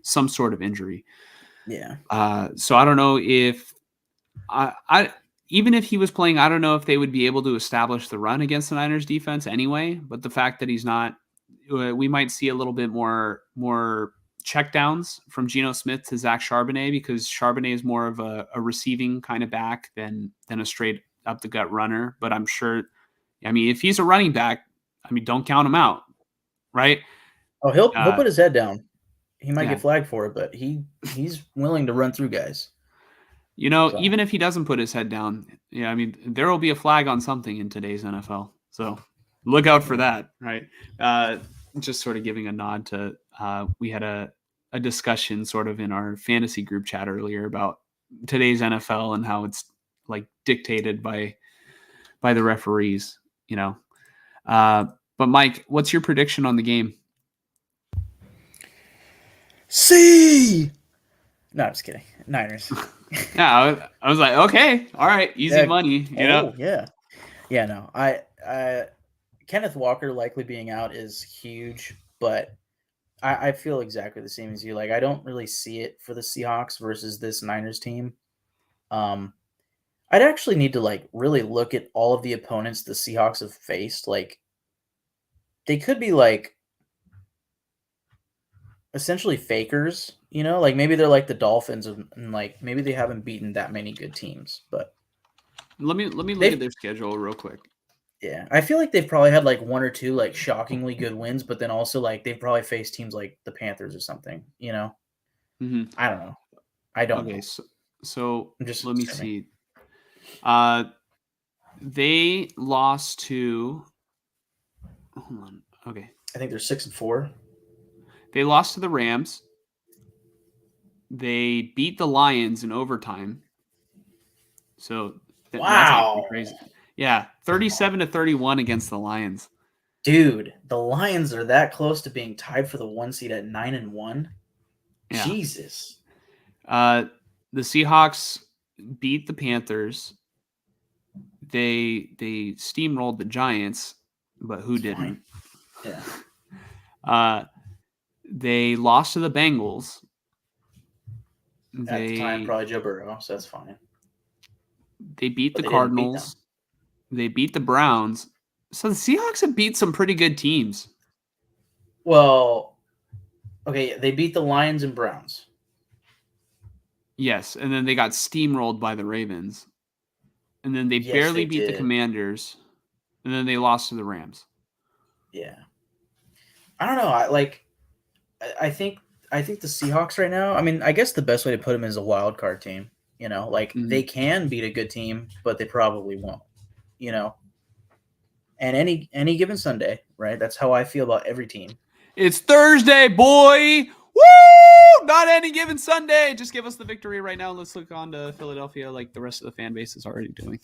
some sort of injury. Yeah. So I don't know if even if he was playing, I don't know if they would be able to establish the run against the Niners defense anyway. But the fact that he's not, we might see a little bit more checkdowns from Geno Smith to Zach Charbonnet because Charbonnet is more of a receiving kind of back than a straight up the gut runner. But I'm sure, if he's a running back, don't count him out, right? Oh, he'll put his head down. He might get flagged for it, but he's willing to run through guys. Even if he doesn't put his head down, there will be a flag on something in today's NFL. So look out for that, right? Just sort of giving a nod to, we had a discussion sort of in our fantasy group chat earlier about today's NFL and how it's like dictated by the referees, But Mike, what's your prediction on the game? No, I'm just kidding. Niners. Yeah, I was like, okay, all right, easy money, Yeah. No, I Kenneth Walker likely being out is huge, but I feel exactly the same as you. Like, I don't really see it for the Seahawks versus this Niners team. I'd actually need to like really look at all of the opponents the Seahawks have faced. Like, they could be like essentially fakers, like maybe they're like the Dolphins and like maybe they haven't beaten that many good teams, but let me look at their schedule real quick. Yeah, I feel like they've probably had like one or two like shockingly good wins, but then also like they've probably faced teams like the Panthers or something. You know, Hmm. I don't know. I don't Okay, know. so I'm just let me assuming. see. Uh, they lost to. Hold on. Okay, I think they're 6-4. they lost to the Rams. They beat the Lions in overtime. So that's actually Wow, crazy. Yeah, 37-31 against the Lions. dude, the Lions are that close to being tied for the 1 seed at 9-1. Yeah. Jesus, Uh, the Seahawks beat the Panthers. They steamrolled the Giants, but who it's fine. didn't? Yeah, Uh, they lost to the Bengals. at the time They probably Joe Burrow, so that's fine. they beat But the they didn't beat them. Cardinals. They beat the Browns. So the Seahawks have beat some pretty good teams. Well, okay, they beat the Lions and Browns. Yes, and then they got steamrolled by the Ravens. And then they Yes, barely they beat the did. Commanders. And then they lost to the Rams. Yeah, I don't know. I think the Seahawks right now. I mean, I guess the best way to put them is a wild card team. You know, like they Mhm. can beat a good team, but they probably won't. You know, and any given Sunday, right? That's how I feel about every team. It's Thursday, boy. Woo! Not any given Sunday. Just give us the victory right now. Let's look on to Philadelphia like the rest of the fan base is already doing.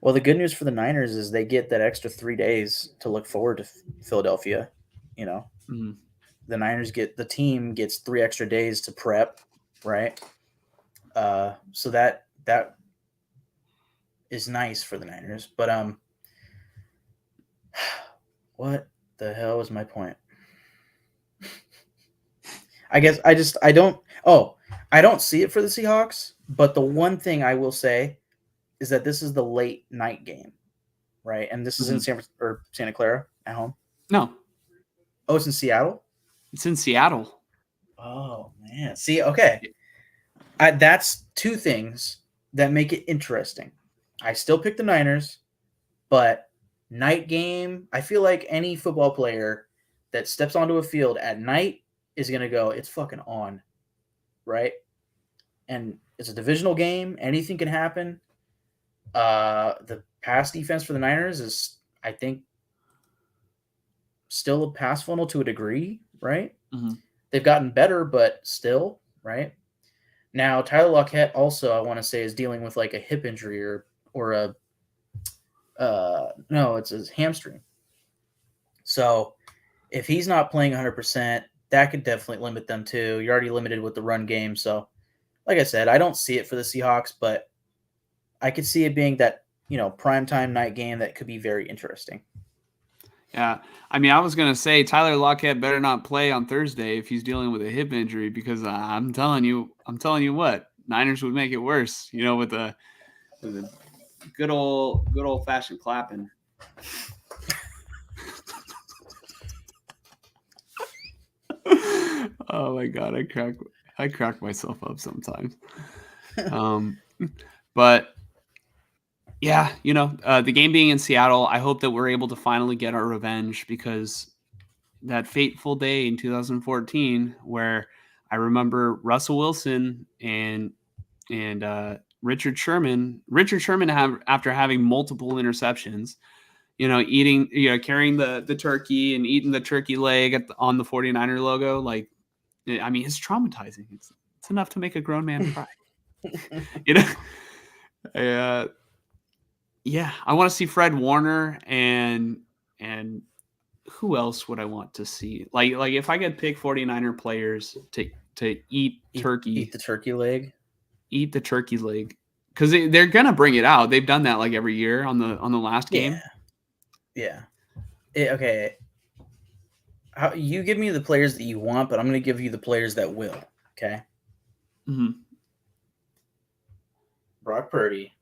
Well, the good news for the Niners is they get that extra 3 days to look forward to Philadelphia. You know, Mhm. the team gets 3 extra days to prep, right? So that is nice for the Niners. But what the hell is my point? I guess I don't see it for the Seahawks, but the one thing I will say is that this is the late night game, right? And this is in Mhm. Santa Clara at home. No, Oh, it's in Seattle. it's in Seattle. Oh man, see, okay, that's two things that make it interesting. I still pick the Niners, but night game. I feel like any football player that steps onto a field at night is gonna go. It's fucking on, right? And it's a divisional game. Anything can happen. The pass defense for the Niners is, I think, still a pass funnel to a degree, right? Mhm. They've gotten better, but still, right? Now, Tyler Lockett also, I want to say, is dealing with like a hip injury or a no, it's his hamstring. So if he's not playing 100%, that could definitely limit them too. You're already limited with the run game, so like I said, I don't see it for the Seahawks, but I could see it being that primetime night game that could be very interesting. Yeah, I mean, I was gonna say Tyler Lockett better not play on Thursday if he's dealing with a hip injury because I'm telling you what, Niners would make it worse. With the good old fashioned clapping. Oh my god, I crack myself up sometimes. Um, but yeah, the game being in Seattle, I hope that we're able to finally get our revenge because that fateful day in 2014 where I remember Russell Wilson and Richard Sherman. Richard Sherman after having multiple interceptions, carrying the turkey and eating the turkey leg on the 49er logo. Like, I mean, it's traumatizing. It's enough to make a grown man cry. You know, uh, yeah. I want to see Fred Warner and who else would I want to see? Like if I could pick 49er players to eat Eat turkey, the turkey leg. eat the turkey leg because they're gonna bring it out. They've done that like every year on the last Yeah, game. yeah. Okay, you give me the players that you want, but I'm going to give you the players that will. Okay, Mm-hmm. Brock Purdy,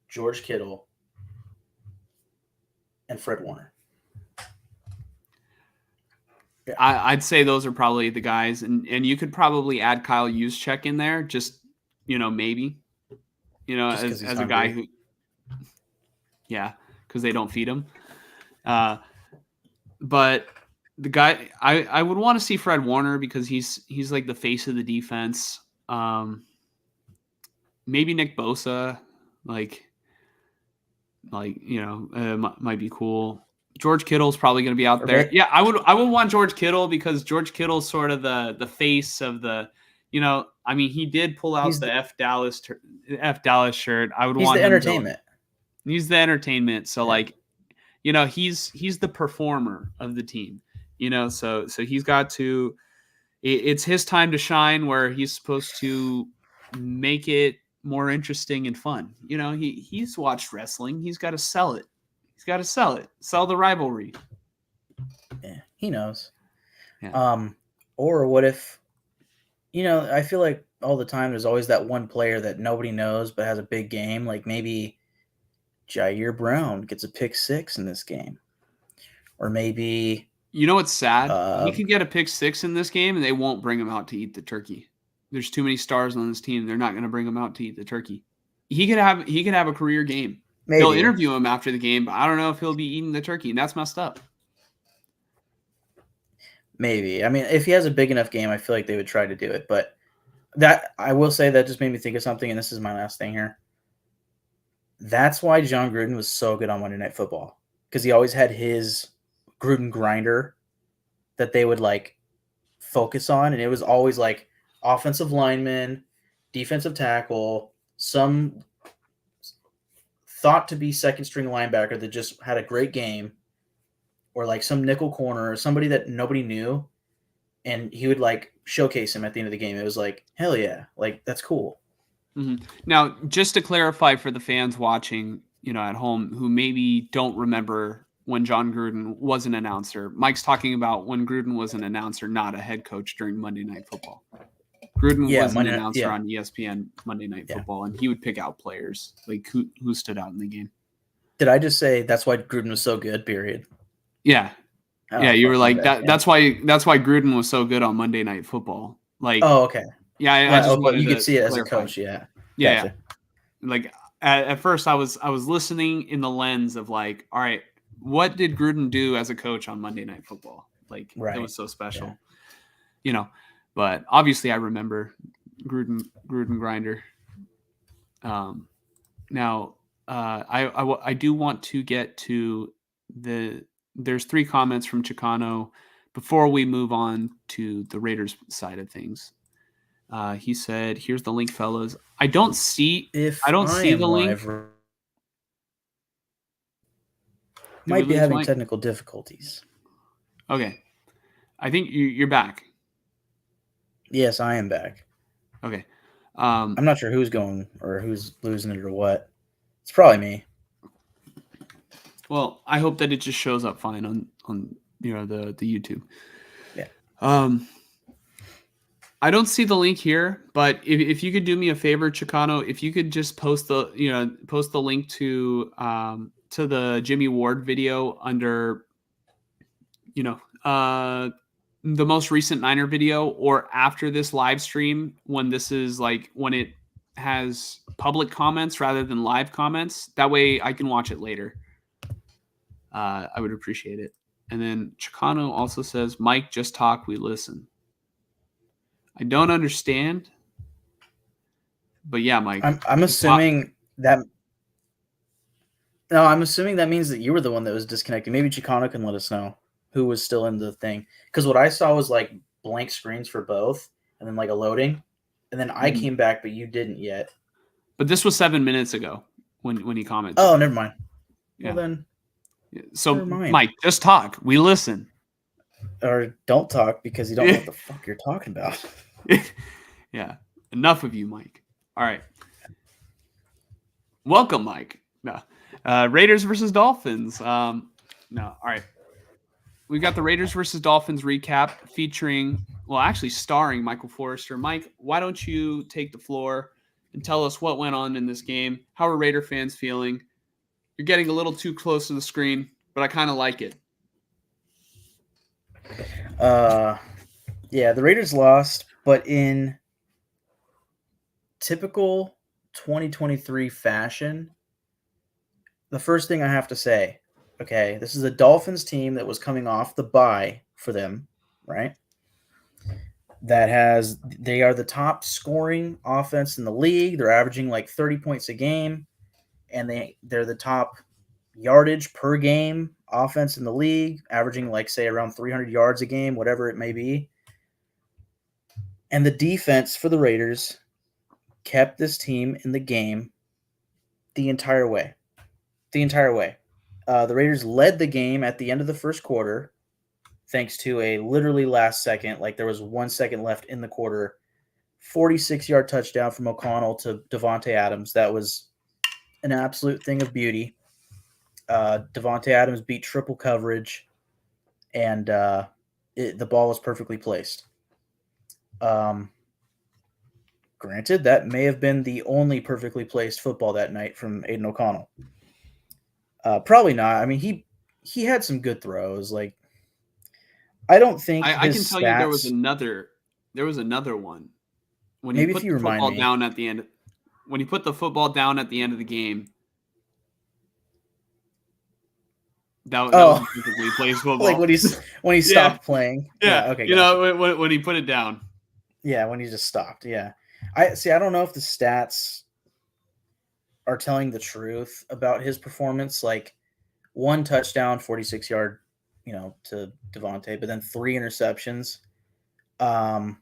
George Kittle, and Fred Warner. Yeah, I'd say those are probably the guys, and you could probably add Kyle Juszczyk in there, just maybe, just because he's as a guy hungry. who Yeah, because they don't feed him. But the guy, I would want to see Fred Warner because he's like the face of the defense. Maybe Nick Bosa, like might be cool. George Kittle's probably going to be out there. Yeah, I would want George Kittle because George Kittle's sort of the face of the, I mean, he did pull out the F Dallas shirt. I would want the him entertainment. He's the entertainment. So like, he's the performer of the team. So he's got to. It's his time to shine, where he's supposed to make it more interesting and fun. He's watched wrestling. He's got to sell it. Sell the rivalry. Yeah, he knows. Yeah. Or what if, I feel like all the time there's always that one player that nobody knows but has a big game. Like maybe Jair Brown gets a pick 6 in this game. Or maybe... what's sad? He could get a pick 6 in this game and they won't bring him out to eat the turkey. There's too many stars on this team. They're not going to bring him out to eat the turkey. He could have a career game. Maybe. They'll interview him after the game, but I don't know if he'll be eating the turkey, and that's messed up. Maybe. I mean, if he has a big enough game, I feel like they would try to do it. But that, I will say, that just made me think of something, and this is my last thing here. That's why John Gruden was so good on Monday Night Football, because he always had his Gruden grinder that they would like focus on, and it was always like offensive lineman, defensive tackle, some thought to be second string linebacker that just had a great game, or like some nickel corner or somebody that nobody knew, and he would like showcase him at the end of the game. It was like, hell yeah, like that's cool. Mm-hmm. Now, just to clarify for the fans watching, at home who maybe don't remember when John Gruden was an announcer, Mike's talking about when Gruden was an announcer, not a head coach during Monday Night Football. Gruden was an announcer on ESPN Monday Night Football, and he would pick out players, like who stood out in the game. Did I just say that's why Gruden was so good, period? Yeah. You were like that. Yeah. That's why Gruden was so good on Monday Night Football. Like, oh, okay. Yeah, I just wanted you to could see it as a coach. Yeah. Yeah. Gotcha. Like at first I was listening in the lens of like, all right, what did Gruden do as a coach on Monday Night Football? Like, it was so special, but obviously I remember Gruden grinder. Now I do want to get to there's 3 comments from Chicano before we move on to the Raiders side of things. He said, "Here's the link, fellas." I don't see the link. Might be having technical difficulties. Okay, I think you're back. Yes, I am back. Okay, I'm not sure who's going or who's losing it or what. It's probably me. Well, I hope that it just shows up fine on the YouTube. Yeah. I don't see the link here, but if you could do me a favor, Chicano, if you could just post the link to the Jimmy Ward video under the most recent Niner video, or after this live stream when it has public comments rather than live comments. That way I can watch it later. I would appreciate it. And then Chicano also says, "Mike, just talk, we listen." I don't understand, but yeah, Mike. I'm assuming that. No, I'm assuming that means that you were the one that was disconnected. Maybe Chicano can let us know who was still in the thing, because what I saw was like blank screens for both, and then like a loading, and then I came back, but you didn't yet. But this was 7 minutes ago when he commented. Oh, never mind. Yeah. Well then. So Mike, just talk. We listen. Or don't talk because you don't know what the fuck you're talking about. Yeah. Enough of you, Mike. All right. Welcome, Mike. No. Raiders versus Dolphins. No. All right. We got the Raiders versus Dolphins recap starring Michael Forrester. Mike, why don't you take the floor and tell us what went on in this game? How are Raider fans feeling? You're getting a little too close to the screen, but I kind of like it. Yeah, the Raiders lost, but in typical 2023 fashion, the first thing I have to say, okay, this is a Dolphins team that was coming off the bye for them, right? They are the top scoring offense in the league. They're averaging like 30 points a game, and they're the top yardage per game offense in the league, averaging like say around 300 yards a game, whatever it may be. And the defense for the Raiders kept this team in the game the entire way. The entire way. The Raiders led the game at the end of the first quarter, thanks to a literally last second, like there was 1 second left in the quarter, 46-yard touchdown from O'Connell to Davante Adams. That was an absolute thing of beauty. Davante Adams beat triple coverage, and the ball was perfectly placed. Granted, that may have been the only perfectly placed football that night from Aiden O'Connell. Probably not. I mean, he had some good throws. Like, I don't think I his can tell stats, you there was another one when he maybe put if you the remind football me. down at the end. When he put the football down at the end of the game, that was a perfectly placed football. Like when he stopped playing. Yeah. Okay. You gotcha. know, when he put it down. Yeah, when he just stopped. Yeah. I don't know if the stats are telling the truth about his performance. Like, 1 touchdown, 46-yard, to Davante, but then 3 interceptions. I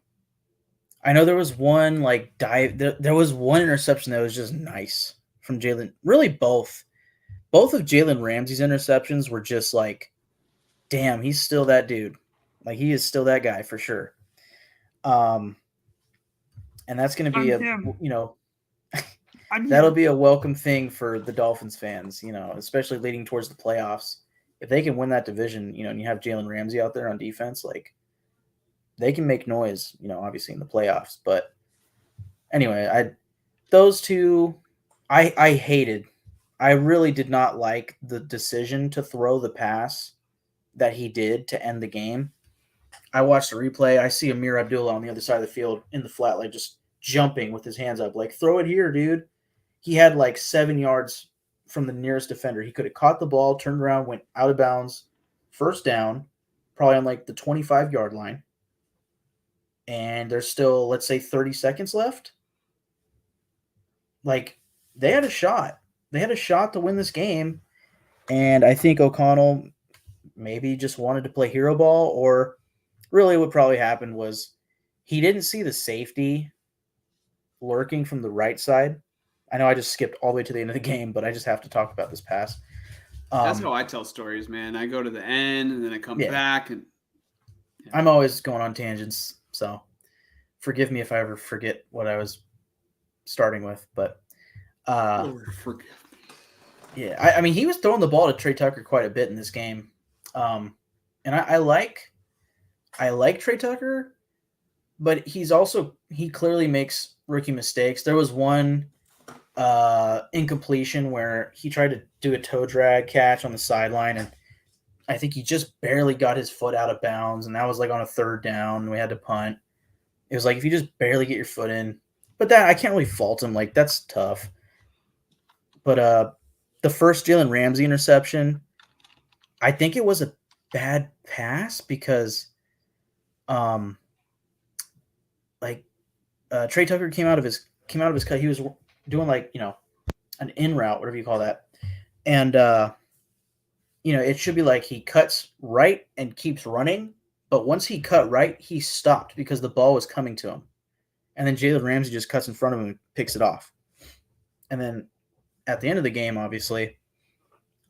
know there was one like dive. There was one interception that was just nice from Jalen. Really, both of Jalen Ramsey's interceptions were just like, damn, he's still that dude. Like, he is still that guy for sure. And that's going to be that'll be a welcome thing for the Dolphins fans, especially leading towards the playoffs. If they can win that division, and you have Jalen Ramsey out there on defense, like, they can make noise, obviously in the playoffs. But anyway, those two, I hated. I really did not like the decision to throw the pass that he did to end the game. I watched the replay. I see Amir Abdullah on the other side of the field in the flat, like just jumping with his hands up, like, throw it here, dude. He had like 7 yards from the nearest defender. He could have caught the ball, turned around, went out of bounds, first down, probably on like the 25-yard line. And there's still, let's say, 30 seconds left. Like, they had a shot. They had a shot to win this game. And I think O'Connell maybe just wanted to play hero ball, or really what probably happened was he didn't see the safety lurking from the right side. I know I just skipped all the way to the end of the game, but I just have to talk about this pass. That's how I tell stories, man. I go to the end and then I come back, and I'm always going on tangents, so forgive me if I ever forget what I was starting with. But Lord, forgive me. Yeah, I mean, he was throwing the ball to Trey Tucker quite a bit in this game, and I like Trey Tucker, but he clearly makes rookie mistakes. There was one incompletion where he tried to do a toe drag catch on the sideline, and I think he just barely got his foot out of bounds, and that was like on a 3rd down. We had to punt. It was like, if you just barely get your foot in, but that I can't really fault him. Like, that's tough. But the first Jalen Ramsey interception, I think it was a bad pass because, Trey Tucker came out of his cut. He was doing like, an in route, whatever you call that. And, it should be like he cuts right and keeps running. But once he cut right, he stopped because the ball was coming to him. And then Jalen Ramsey just cuts in front of him and picks it off. And then at the end of the game, obviously,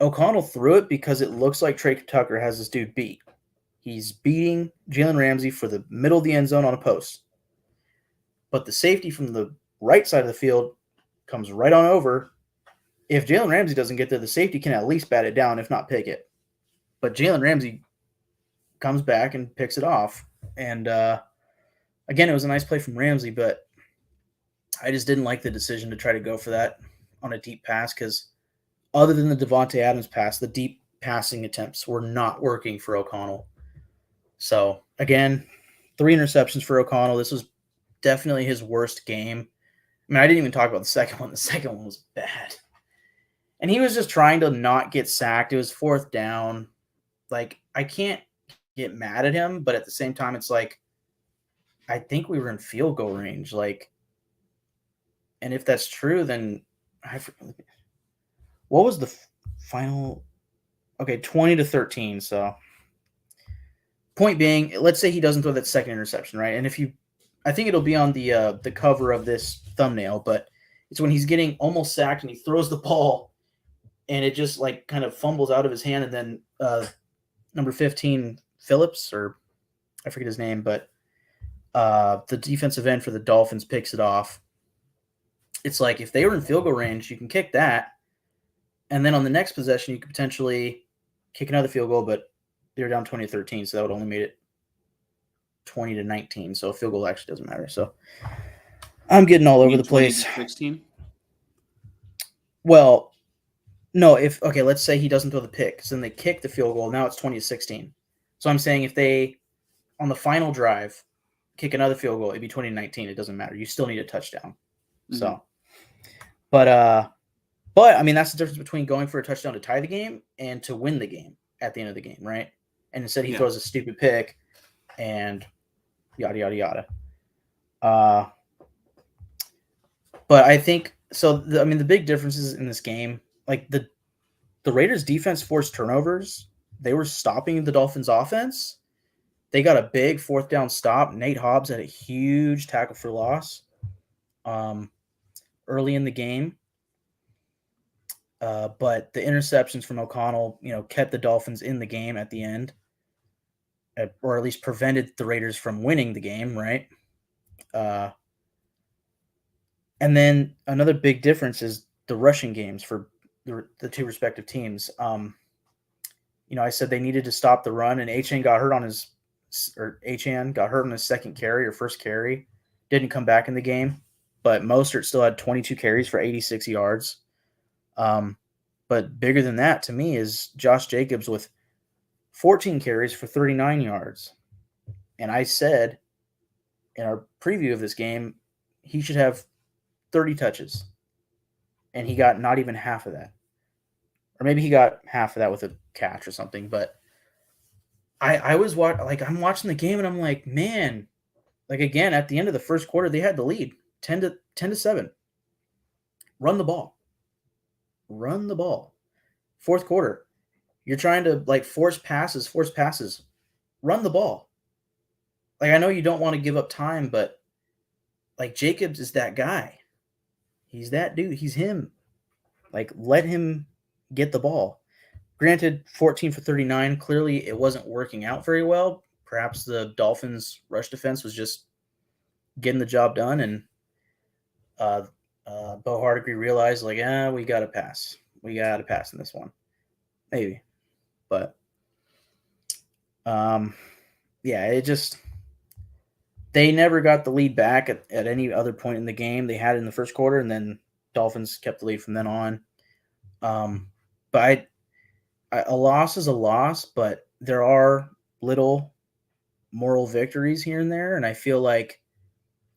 O'Connell threw it because it looks like Trey Tucker has this dude beat. He's beating Jalen Ramsey for the middle of the end zone on a post. But the safety from the right side of the field comes right on over. If Jalen Ramsey doesn't get there, the safety can at least bat it down, if not pick it. But Jalen Ramsey comes back and picks it off. And again, it was a nice play from Ramsey, but I just didn't like the decision to try to go for that on a deep pass because other than the Davante Adams pass, the deep passing attempts were not working for O'Connell. So, again, 3 interceptions for O'Connell. This was definitely his worst game. I mean, I didn't even talk about the second one. The second one was bad. And he was just trying to not get sacked. It was 4th down. Like, I can't get mad at him, but at the same time, it's like, I think we were in field goal range. Like, and if that's true, then what was the final? Okay, 20-13. So, point being, let's say he doesn't throw that second interception, right? And I think it'll be on the cover of this thumbnail, but it's when he's getting almost sacked and he throws the ball, and it just like kind of fumbles out of his hand, and then number 15 Phillips, or I forget his name, but the defensive end for the Dolphins picks it off. It's like if they were in field goal range, you can kick that, and then on the next possession, you could potentially kick another field goal, but they were down 20-13, so that would only made it 20-19. So a field goal actually doesn't matter. So I'm getting all over the place. 16. Well, no, let's say he doesn't throw the pick, so then they kick the field goal. Now it's 20-16. So I'm saying if they, on the final drive, kick another field goal, it'd be 20-19. It doesn't matter. You still need a touchdown. Mm-hmm. So, but I mean, that's the difference between going for a touchdown to tie the game and to win the game at the end of the game, right? And instead he throws a stupid pick and yada, yada, yada. But I think, so, the big differences in this game, like the Raiders defense forced turnovers. They were stopping the Dolphins offense. They got a big 4th down stop. Nate Hobbs had a huge tackle for loss early in the game. But the interceptions from O'Connell, kept the Dolphins in the game at the end, or at least prevented the Raiders from winning the game, right? And then another big difference is the rushing games for the two respective teams. I said they needed to stop the run, and Achane got hurt on his second carry or first carry. Didn't come back in the game, but Mostert still had 22 carries for 86 yards. But bigger than that to me is Josh Jacobs with 14 carries for 39 yards. And I said in our preview of this game, he should have 30 touches. And he got not even half of that. Or maybe he got half of that with a catch or something. But I'm watching the game and I'm like, man, like again, at the end of the first quarter, they had the lead 10-7. Run the ball. 4th quarter, you're trying to force passes. Run the ball. Like, I know you don't want to give up time, but like Jacobs is that guy. He's that dude. He's him. Like, let him get the ball. Granted, 14 for 39. Clearly, it wasn't working out very well. Perhaps the Dolphins' rush defense was just getting the job done, and Bo Hardegree realized, we got to pass. We got to pass in this one. Maybe. But, they never got the lead back at any other point in the game. They had it in the first quarter, and then Dolphins kept the lead from then on. But a loss is a loss, but there are little moral victories here and there, and I feel like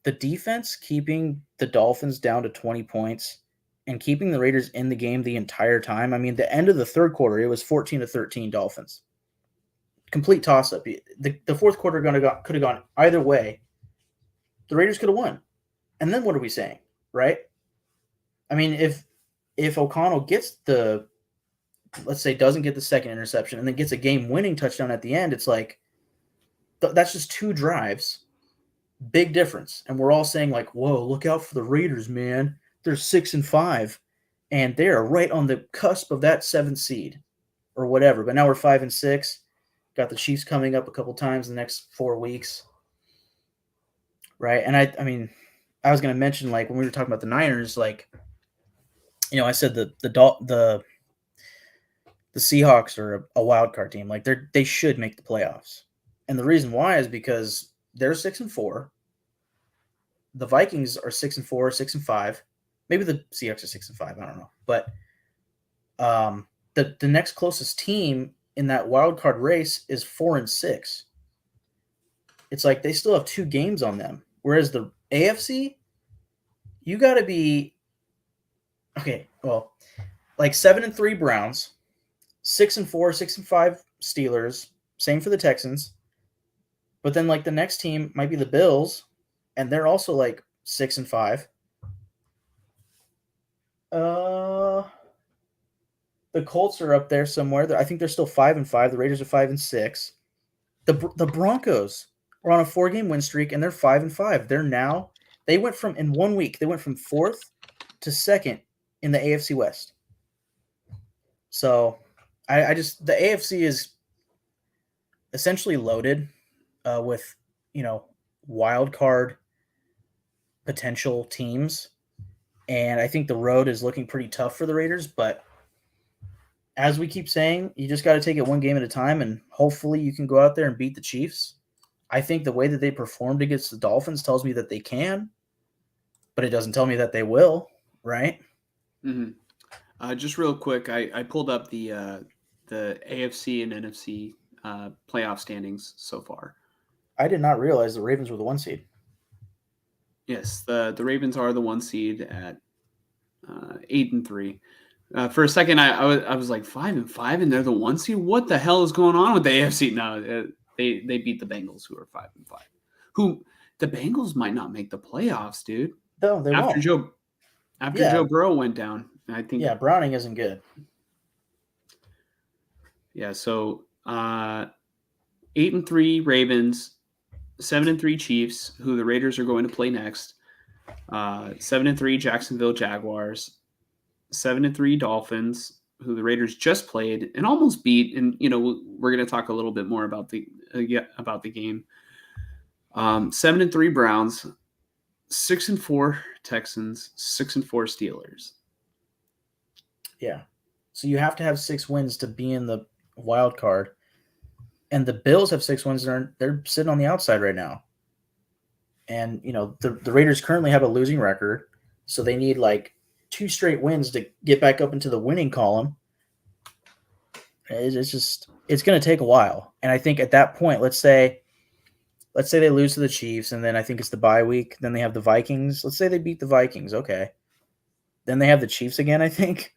the defense keeping the Dolphins down to 20 points and keeping the Raiders in the game the entire time. I mean, the end of the third quarter, it was 14-13 Dolphins. Complete toss-up. The fourth quarter could have gone either way. The Raiders could have won. And then what are we saying, right? I mean, if O'Connell gets let's say doesn't get the second interception and then gets a game-winning touchdown at the end, it's like that's just 2 drives. Big difference. And we're all saying whoa, look out for the Raiders, man. They're 6-5, and they are right on the cusp of that 7th seed or whatever. But now we're 5-6. Got the Chiefs coming up a couple times in the next 4 weeks, right? And I mean, I was going to mention when we were talking about the Niners, I said the Seahawks are a wild card team. They should make the playoffs, and the reason why is because they're 6-4. The Vikings are 6-4, 6-5. Maybe the Seahawks are 6-5. I don't know, but the next closest team in that wild card race is 4-6. It's like they still have 2 games on them. Whereas the AFC, you got to be okay. Well, like 7-3 Browns, 6-4, 6-5 Steelers. Same for the Texans. But then like the next team might be the Bills, and they're also like 6-5. The Colts are up there somewhere. I think they're still 5-5. The Raiders are 5-6. The Broncos are on a 4-game win streak, and they're 5-5. They went from in 1 week. They went from 4th to 2nd in the AFC West. So, I just the AFC is essentially loaded with wild card potential teams, and I think the road is looking pretty tough for the Raiders. But as we keep saying, you just got to take it one game at a time, and hopefully you can go out there and beat the Chiefs. I think the way that they performed against the Dolphins tells me that they can, but it doesn't tell me that they will, right? Mm-hmm. Just real quick, I pulled up the AFC and NFC playoff standings so far. I did not realize the Ravens were the 1 seed. Yes, the Ravens are the 1 seed at 8-3. For a second, I was like 5-5, and they're the 1 seed. What the hell is going on with the AFC? No, they beat the Bengals, who are 5-5. Who the Bengals might not make the playoffs, dude. No, they won't. Joe Burrow went down, I think. Yeah, Browning isn't good. Yeah, so 8-3 Ravens, 7-3 Chiefs, who the Raiders are going to play next. 7-3 Jacksonville Jaguars, 7-3 Dolphins, who the Raiders just played and almost beat. And we're going to talk a little bit more about the game. 7-3 Browns, 6-4 Texans, 6-4 Steelers. Yeah, so you have to have 6 wins to be in the wild card, and the Bills have 6 wins. They're sitting on the outside right now, and the Raiders currently have a losing record, so they need like 2 straight wins to get back up into the winning column. It's going to take a while, and I think at that point, let's say they lose to the Chiefs, and then I think it's the bye week. Then they have the Vikings. Let's say they beat the Vikings, okay. Then they have the Chiefs again, I think,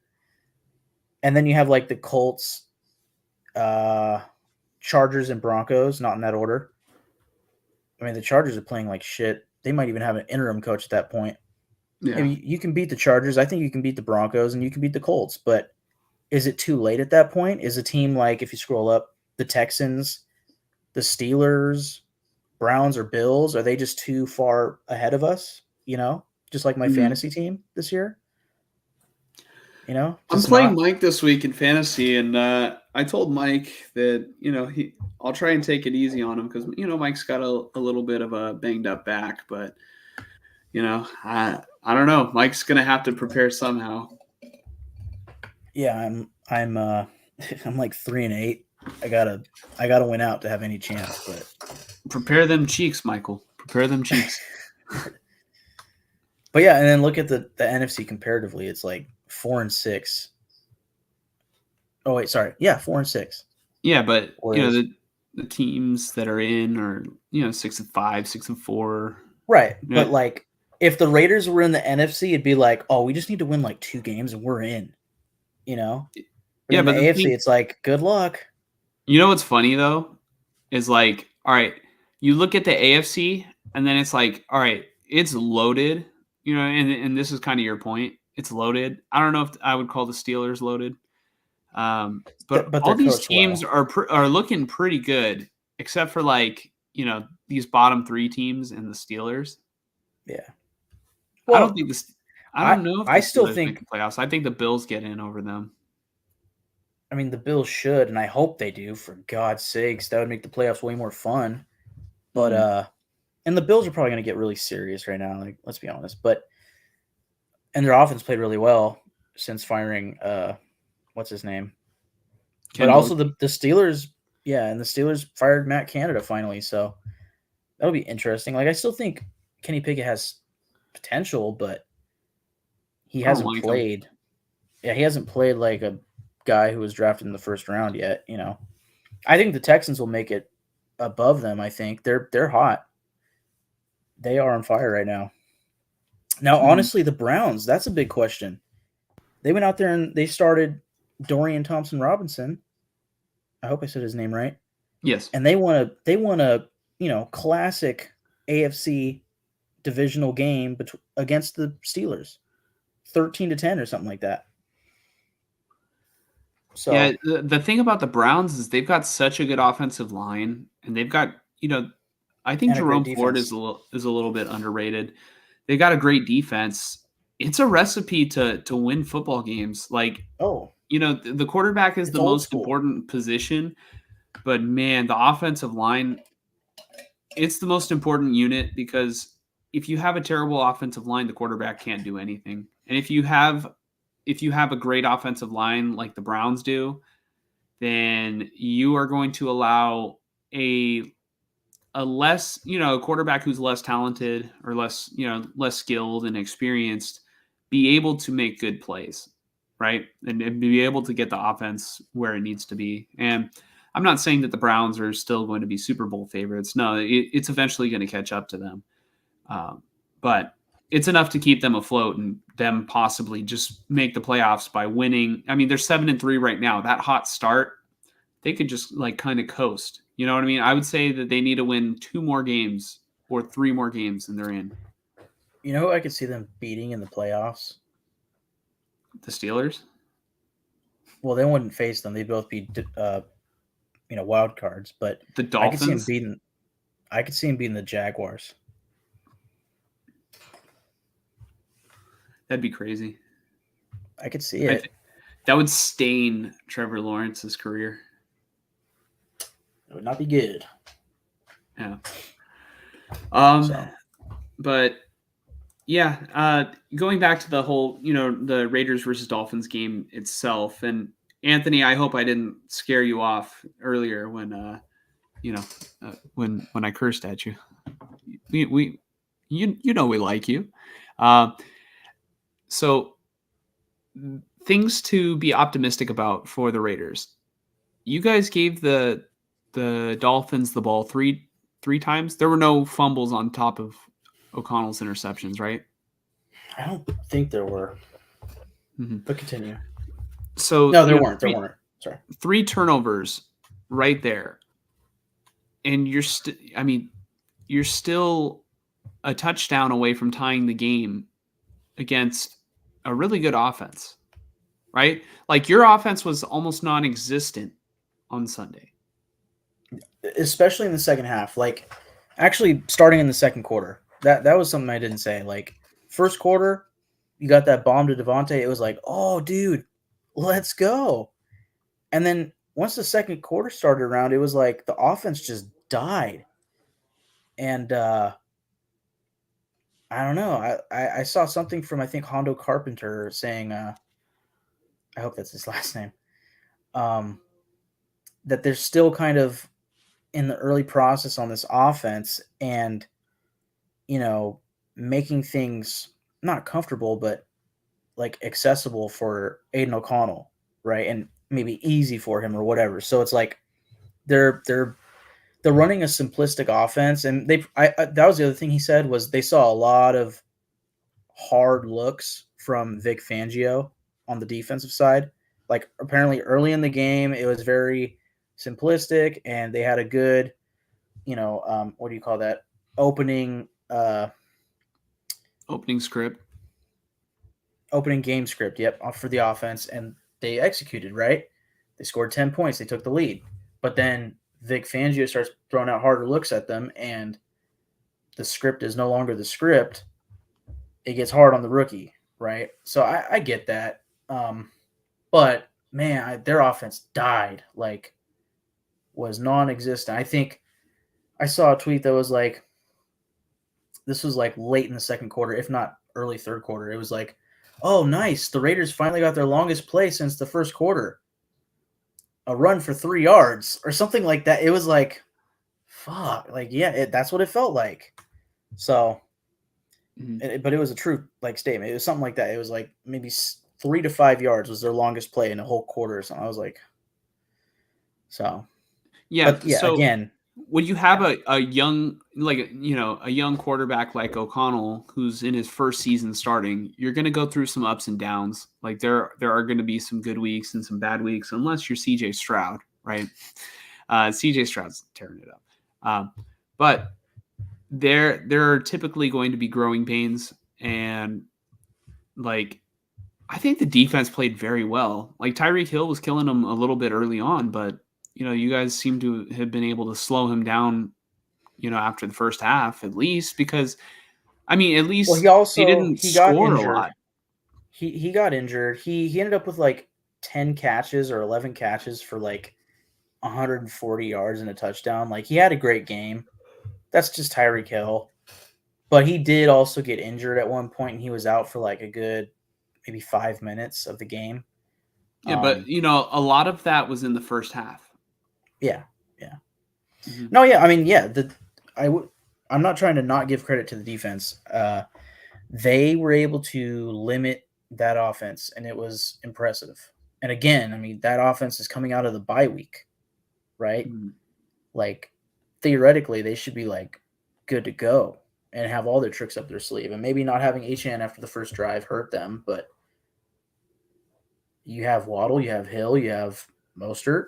and then you have like the Colts, Chargers, and Broncos, not in that order. I mean, the Chargers are playing like shit. They might even have an interim coach at that point. Yeah. You can beat the Chargers. I think you can beat the Broncos, and you can beat the Colts. But is it too late at that point? Is a team like, if you scroll up, the Texans, the Steelers, Browns, or Bills, are they just too far ahead of us? Just like my fantasy team this year? I'm playing Mike this week in fantasy, and I told Mike that I'll try and take it easy on him because Mike's got a little bit of a banged up back, but I don't know. Mike's gonna have to prepare somehow. Yeah, I'm like 3-8. I gotta win out to have any chance, but prepare them cheeks, Michael. Prepare them cheeks. But yeah, and then look at the NFC comparatively. It's like 4-6. Oh wait, sorry. Yeah, 4-6. Yeah, but the teams that are in are 6-5, 6-4. Right, yeah. But like if the Raiders were in the NFC, it'd be like, oh, we just need to win like 2 games and we're in. Yeah, but the AFC, it's like, good luck. You know what's funny though, is like, all right, you look at the AFC and then it's like, all right, it's loaded. And this is kind of your point. It's loaded. I don't know if I would call the Steelers loaded, but all these teams are looking pretty good, except for like these bottom 3 teams and the Steelers. Yeah. Well, I don't think this. I don't know if I still think make the playoffs. I think the Bills get in over them. I mean, the Bills should, and I hope they do. For God's sakes, that would make the playoffs way more fun. But and the Bills are probably going to get really serious right now. Like, let's be honest. And their offense played really well since firing what's his name? But also the Steelers, and the Steelers fired Matt Canada finally. So that'll be interesting. Like, I still think Kenny Pickett has potential, but he hasn't played. Yeah, he hasn't played like a guy who was drafted in the first round yet. I think the Texans will make it above them. I think they're hot. They are on fire right now. Now, honestly, the Browns, that's a big question. They went out there and they started Dorian Thompson Robinson. I hope I said his name right. Yes. And they won a classic AFC divisional game against the Steelers, 13-10 or something like that. So yeah, the thing about the Browns is they've got such a good offensive line, and they've got I think Jerome Ford is a little bit underrated. They've got a great defense. It's a recipe to win football games. Like, the quarterback is the most important position, but man, the offensive line, it's the most important unit, because if you have a terrible offensive line, the quarterback can't do anything. And if you have a great offensive line like the Browns do, then you are going to allow a less, a quarterback who's less talented or less skilled and experienced be able to make good plays, right? And be able to get the offense where it needs to be. And I'm not saying that the Browns are still going to be Super Bowl favorites. No, it's eventually going to catch up to them. But it's enough to keep them afloat and them possibly just make the playoffs by winning. I mean, they're 7-3 right now. That hot start, they could just kind of coast. You know what I mean? I would say that they need to win 2 more games or 3 more games and they're in. You know who I could see them beating in the playoffs? The Steelers? Well, they wouldn't face them. They'd both be wild cards, but the Dolphins. I could see him beating the Jaguars. That'd be crazy. I could see it. That would stain Trevor Lawrence's career. It would not be good. Yeah. But yeah, going back to the whole, the Raiders versus Dolphins game itself, and Anthony, I hope I didn't scare you off earlier when when I cursed at you. We like you. So things to be optimistic about for the Raiders. You guys gave the Dolphins the ball three times. There were no fumbles on top of O'Connell's interceptions, right? I don't think there were. Mm-hmm. But continue. So no, there weren't. There weren't. Sorry. 3 turnovers right there, and you're still a touchdown away from tying the game against a really good offense, right? Like, your offense was almost non-existent on Sunday, especially in the second half. Like, actually, starting in the second quarter, that was something I didn't say. Like, first quarter, you got that bomb to Devontae. It was like, oh, dude, let's go. And then once the second quarter started around, it was like the offense just died. And I don't know. I saw something from, I think, Hondo Carpenter saying, I hope that's his last name, that they're still kind of in the early process on this offense and, making things not comfortable, but like accessible for Aiden O'Connell, right? And maybe easy for him or whatever. So it's like they're running a simplistic offense, and that was the other thing he said was they saw a lot of hard looks from Vic Fangio on the defensive side. Like, apparently early in the game, it was very simplistic, and they had a good, what do you call that? Opening script. Opening game script, yep, for the offense, and they executed, right? They scored 10 points. They took the lead. But then Vic Fangio starts throwing out harder looks at them, and the script is no longer the script. It gets hard on the rookie, right? So I get that. But, man, their offense died, was non-existent. I think I saw a tweet that was like, this was late in the second quarter, if not early third quarter. It was like, oh, nice. The Raiders finally got their longest play since the first quarter. A run for 3 yards or something like that. It was like, fuck. That's what it felt like. So, but it was a true statement. It was something like that. It was like maybe 3 to 5 yards was their longest play in a whole quarter or something. I was like, so. Yeah. But yeah, so, again, when you have a young, like, a young quarterback like O'Connell who's in his first season starting, you're going to go through some ups and downs. Like there are going to be some good weeks and some bad weeks, unless you're CJ Stroud, right? CJ Stroud's tearing it up. But there are typically going to be growing pains, and like I think the defense played very well. Like Tyreek Hill was killing them a little bit early on, but you guys seem to have been able to slow him down, after the first half at least, because at Well, least they didn't he got score a injured. lot. He got injured. He ended up with like 10 catches or 11 catches for like 140 yards and a touchdown. Like, he had a great game. That's just Tyreek Hill. But he did also get injured at one point, and he was out for like a good maybe 5 minutes of the game. Yeah, but a lot of that was in the first half. Yeah. Mm-hmm. No, yeah. I mean, yeah. I'm not trying to not give credit to the defense. They were able to limit that offense, and it was impressive. And again, I mean, that offense is coming out of the bye week, right? Mm-hmm. Like, theoretically, they should be like good to go and have all their tricks up their sleeve. And maybe not having Achane after the first drive hurt them, but you have Waddle, you have Hill, you have Mostert.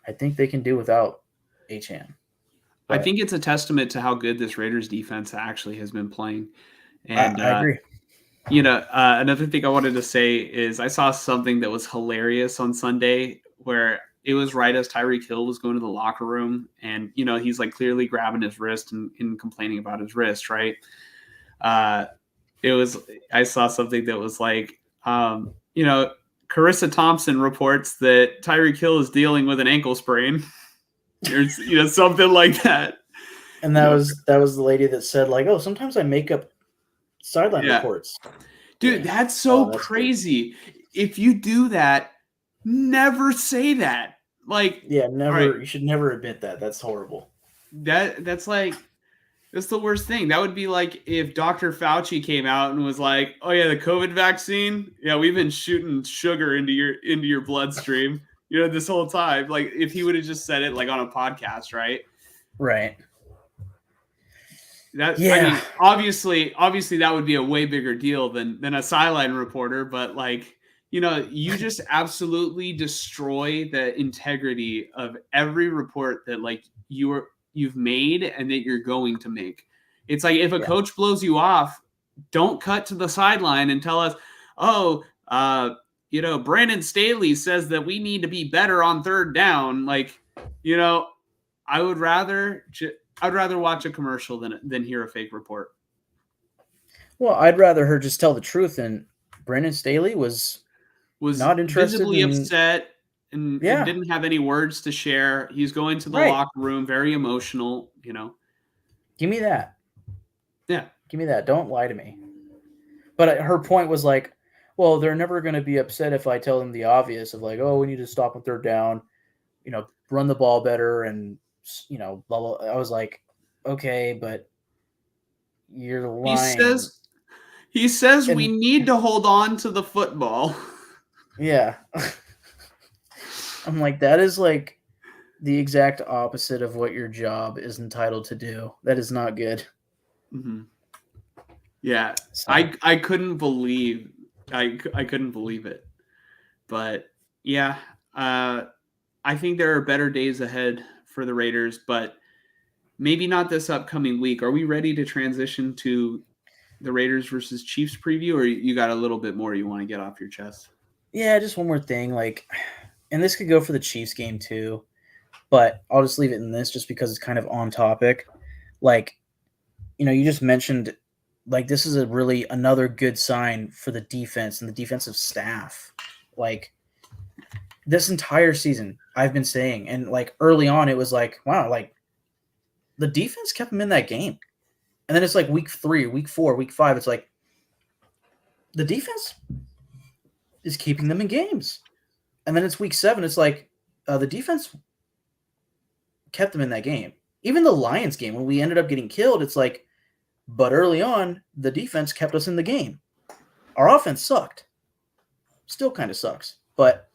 I think they can do without Achane. I think it's a testament to how good this Raiders defense actually has been playing. And I agree. Another thing I wanted to say is I saw something that was hilarious on Sunday where it was right as Tyreek Hill was going to the locker room, and he's like clearly grabbing his wrist and complaining about his wrist, right? I saw something that was like, Carissa Thompson reports that Tyreek Hill is dealing with an ankle sprain. Or something like that. And that was the lady that said, like, oh, sometimes I make up sideline reports. Dude, that's so crazy. Good. If you do that, never say that. Like, never. Right. You should never admit that. That's horrible. That's the worst thing. That would be like if Dr. Fauci came out and was like, "Oh yeah, the COVID vaccine. Yeah, we've been shooting sugar into your bloodstream." This whole time, like if he would have just said it like on a podcast, right? Right. I mean, obviously that would be a way bigger deal than a sideline reporter, but like, you just absolutely destroy the integrity of every report that like you've made and that you're going to make. It's like if a coach blows you off, don't cut to the sideline and tell us, "Oh, Brandon Staley says that we need to be better on third down." Like, I would rather watch a commercial than hear a fake report. Well, I'd rather her just tell the truth. And Brandon Staley was not interested, visibly upset and didn't have any words to share. He's going to the locker room, very emotional. Give me that. Yeah, give me that. Don't lie to me. But her point was like, well, they're never going to be upset if I tell them the obvious of like, oh, we need to stop on third down, run the ball better, and blah, blah. I was like, okay, but you're lying. He says we need to hold on to the football. Yeah. I'm like, that is like the exact opposite of what your job is entitled to do. That is not good. Mm-hmm. Yeah, so. I couldn't believe I couldn't believe it, but yeah, I think there are better days ahead for the Raiders, but maybe not this upcoming week. Are we ready to transition to the Raiders versus Chiefs preview, or you got a little bit more you want to get off your chest? Yeah, just one more thing, like, and this could go for the Chiefs game too, but I'll just leave it in this just because it's kind of on topic. Like, you just mentioned, like, this is another good sign for the defense and the defensive staff. Like, this entire season, I've been saying, and like early on, it was like, wow, like the defense kept them in that game. And then it's like week 3, week 4, week 5. It's like the defense is keeping them in games. And then it's week 7. It's like the defense kept them in that game. Even the Lions game, when we ended up getting killed, it's like, but early on, the defense kept us in the game. Our offense sucked. Still kind of sucks. But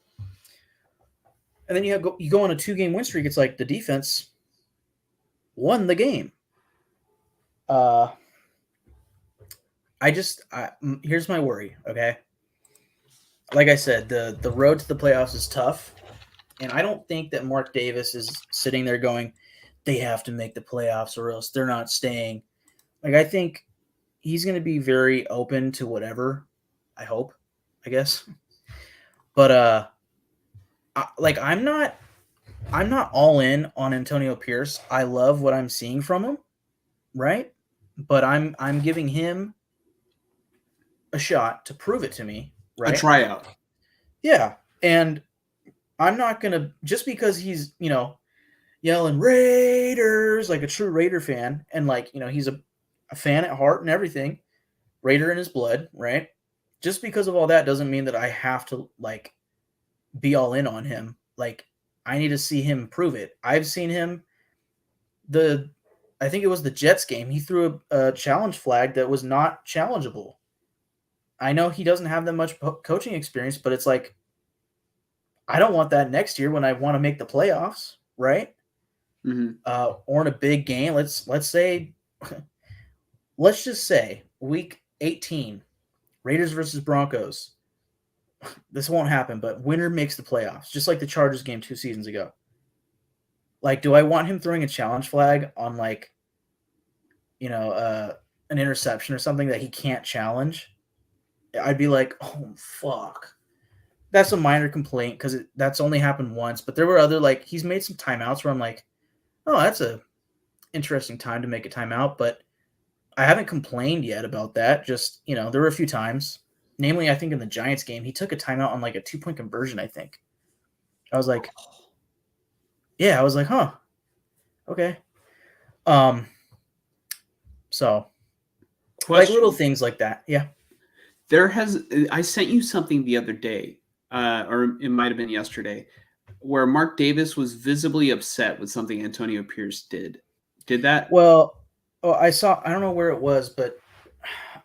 and then you go on a 2-game win streak. It's like the defense won the game. Here's my worry, okay? Like I said, the road to the playoffs is tough, and I don't think that Mark Davis is sitting there going, they have to make the playoffs or else they're not staying. Like, I think he's going to be very open to whatever, I hope, I guess. But I'm not all in on Antonio Pierce. I love what I'm seeing from him, right? But I'm giving him a shot to prove it to me, A right? tryout. Yeah. And I'm not going to, just because he's, yelling Raiders like a true Raider fan, and he's a fan at heart and everything, Raider in his blood, right? Just because of all that doesn't mean that I have to be all in on him. Like, I need to see him prove it. I've seen him I think it was the Jets game. He threw a challenge flag that was not challengeable. I know he doesn't have that much coaching experience, but it's like, I don't want that next year when I want to make the playoffs, right? Mm-hmm. Or in a big game. Let's just say week 18, Raiders versus Broncos. This won't happen, but winner makes the playoffs, just like the Chargers game 2 seasons ago. Like, do I want him throwing a challenge flag on an interception or something that he can't challenge? I'd be like, oh fuck. That's a minor complaint because that's only happened once, but there were other he's made some timeouts where I'm like, oh, that's a interesting time to make a timeout, but I haven't complained yet about that. Just, there were a few times, namely, I think in the Giants game, he took a timeout on a 2-point conversion, I think. I was like, huh, okay. So Question. little things like that. Yeah. I sent you something the other day, or it might have been yesterday, where Mark Davis was visibly upset with something Antonio Pierce did. Did that? Well, I don't know where it was, but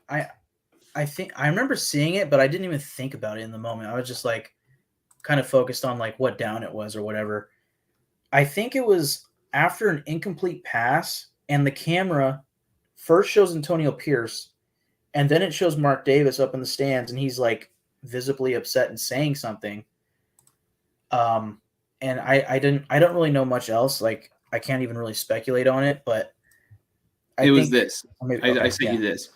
I think I remember seeing it, but I didn't even think about it in the moment. I was just kind of focused on what down it was or whatever. I think it was after an incomplete pass, and the camera first shows Antonio Pierce, and then it shows Mark Davis up in the stands, and he's visibly upset and saying something. And I don't really know much else. I can't even really speculate on it, but it was this. I sent you this.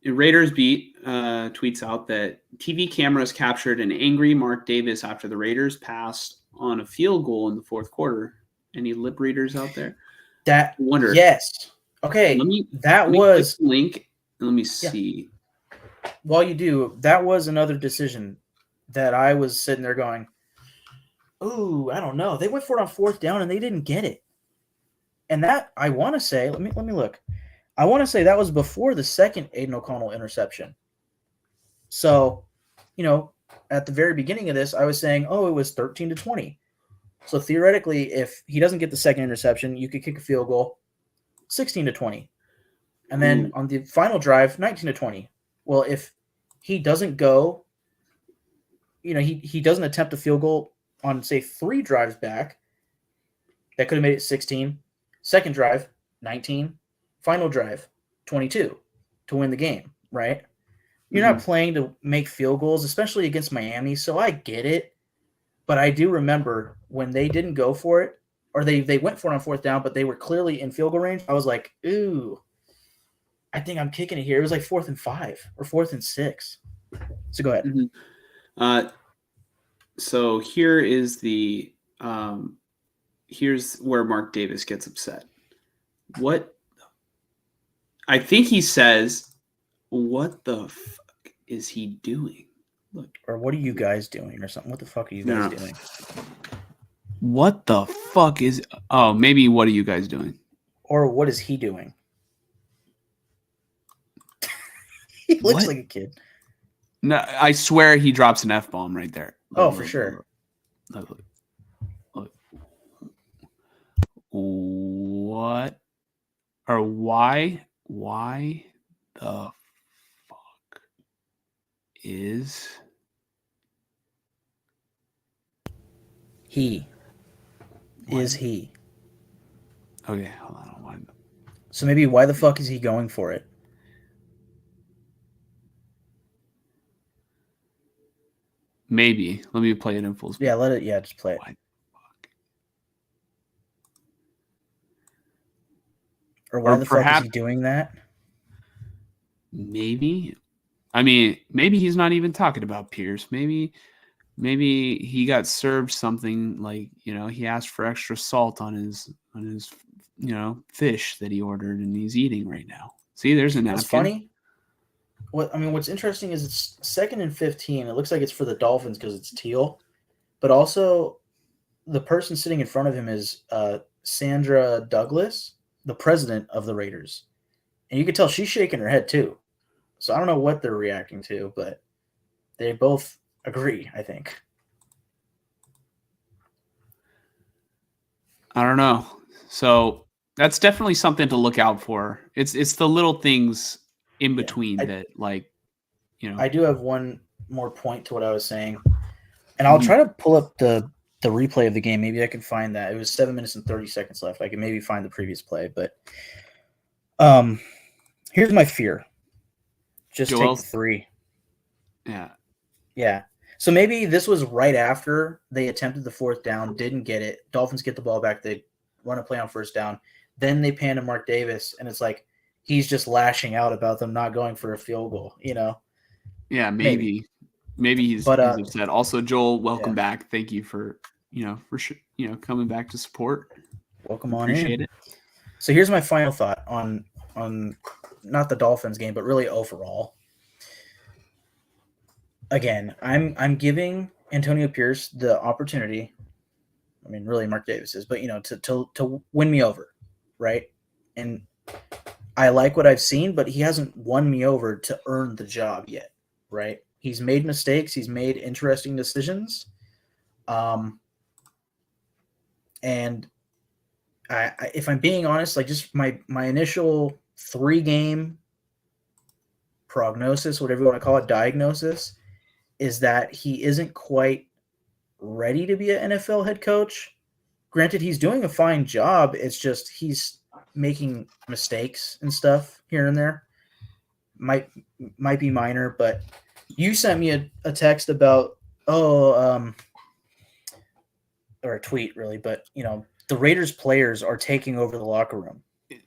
Raiders Beat tweets out that TV cameras captured an angry Mark Davis after the Raiders passed on a field goal in the fourth quarter. Any lip readers out there? Yes. Okay. Let me was click the link. Let me see. Yeah. While you do, that was another decision that I was sitting there going, ooh, I don't know. They went for it on fourth down and they didn't get it. And that, I want to say, let me look. I want to say that was before the second Aiden O'Connell interception. So, at the very beginning of this, I was saying, oh, it was 13-20. So theoretically, if he doesn't get the second interception, you could kick a field goal, 16-20. And then on the final drive, 19-20. Well, if he doesn't go, he doesn't attempt a field goal on, say, 3 drives back, that could have made it 16. Second drive, 19. Final drive, 22 to win the game, right? You're not playing to make field goals, especially against Miami, so I get it. But I do remember when they didn't go for it, or they went for it on fourth down, but they were clearly in field goal range. I was like, ooh, I think I'm kicking it here. It was 4th and 5 or 4th and 6. So go ahead. So here is the here's where Mark Davis gets upset. I think he says, what the fuck is he doing? Look, or what are you guys doing or something? What the fuck are you guys doing? What the fuck is... Oh, maybe what are you guys doing? Or what is he doing? He looks like a kid. No, I swear he drops an F-bomb right there. Look, for sure. Look. What? Or why the fuck is he? What? Is he? Okay, hold on. So maybe why the fuck is he going for it? Maybe. Let me play it in full speed. Yeah, let it. Yeah, just play it. Why the fuck? Or why the fuck is perhaps he doing that? maybe. I mean, maybe he's not even talking about Pierce. Maybe he got served something like, he asked for extra salt on his fish that he ordered and he's eating right now. See, there's a napkin. What's funny? What's interesting is it's 2nd and 15. It looks like it's for the Dolphins because it's teal, but also the person sitting in front of him is Sandra Douglas, the president of the Raiders, and you can tell she's shaking her head too. So I don't know what they're reacting to, but they both agree, I think. I don't know. So that's definitely something to look out for. It's the little things in between that, like, I do have one more point to what I was saying, and I'll try to pull up the replay of the game. Maybe I can find that. It was 7 minutes and 30 seconds left. I can maybe find the previous play, but here's my fear. Just take the 3. Yeah. So maybe this was right after they attempted the 4th down, didn't get it. Dolphins get the ball back. They run a play on 1st down. Then they pan to Mark Davis, and it's like he's just lashing out about them not going for a field goal, Yeah, maybe he's upset. Also, Joel, welcome back. Thank you for coming back to support. Welcome on in. It. So here's my final thought on not the Dolphins game, but really overall. Again, I'm giving Antonio Pierce the opportunity. I mean, really, Mark Davis is, but to win me over, right? And I like what I've seen, but he hasn't won me over to earn the job yet, right? He's made mistakes. He's made interesting decisions, and I if I'm being honest, like just my initial 3-game prognosis, whatever you want to call it, diagnosis, is that he isn't quite ready to be an NFL head coach. Granted, he's doing a fine job. It's just he's making mistakes and stuff here and there. Might be minor, but you sent me a text about or a tweet really, but the Raiders players are taking over the locker room.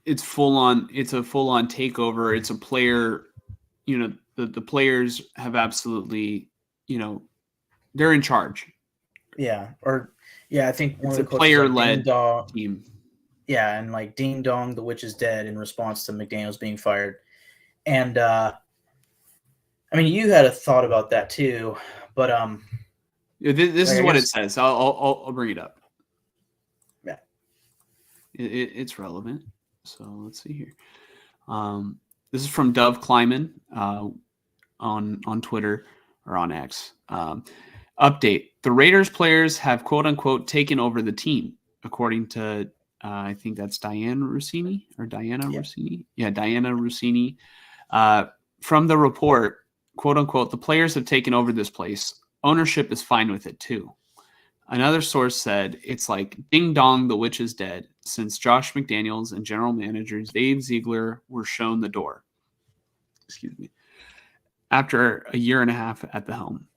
It's a full on takeover. It's a player, the players have absolutely, they're in charge. Yeah. I think one of the player-led team. Yeah, and like Ding Dong, the witch is dead in response to McDaniels being fired. And I mean, you had a thought about that too, but this is what it says. I'll bring it up. Yeah, it's relevant. So let's see here. This is from Dove Kleiman on Twitter or on X. Update: the Raiders players have "quote unquote" taken over the team, according to I think that's Diana Rossini. Rossini. Yeah, Diana Rossini. From the report, "quote unquote," the players have taken over this place. Ownership is fine with it too. Another source said it's like ding dong, the witch is dead, since Josh McDaniels and general manager Dave Ziegler were shown the door. Excuse me. After a year and a half at the helm.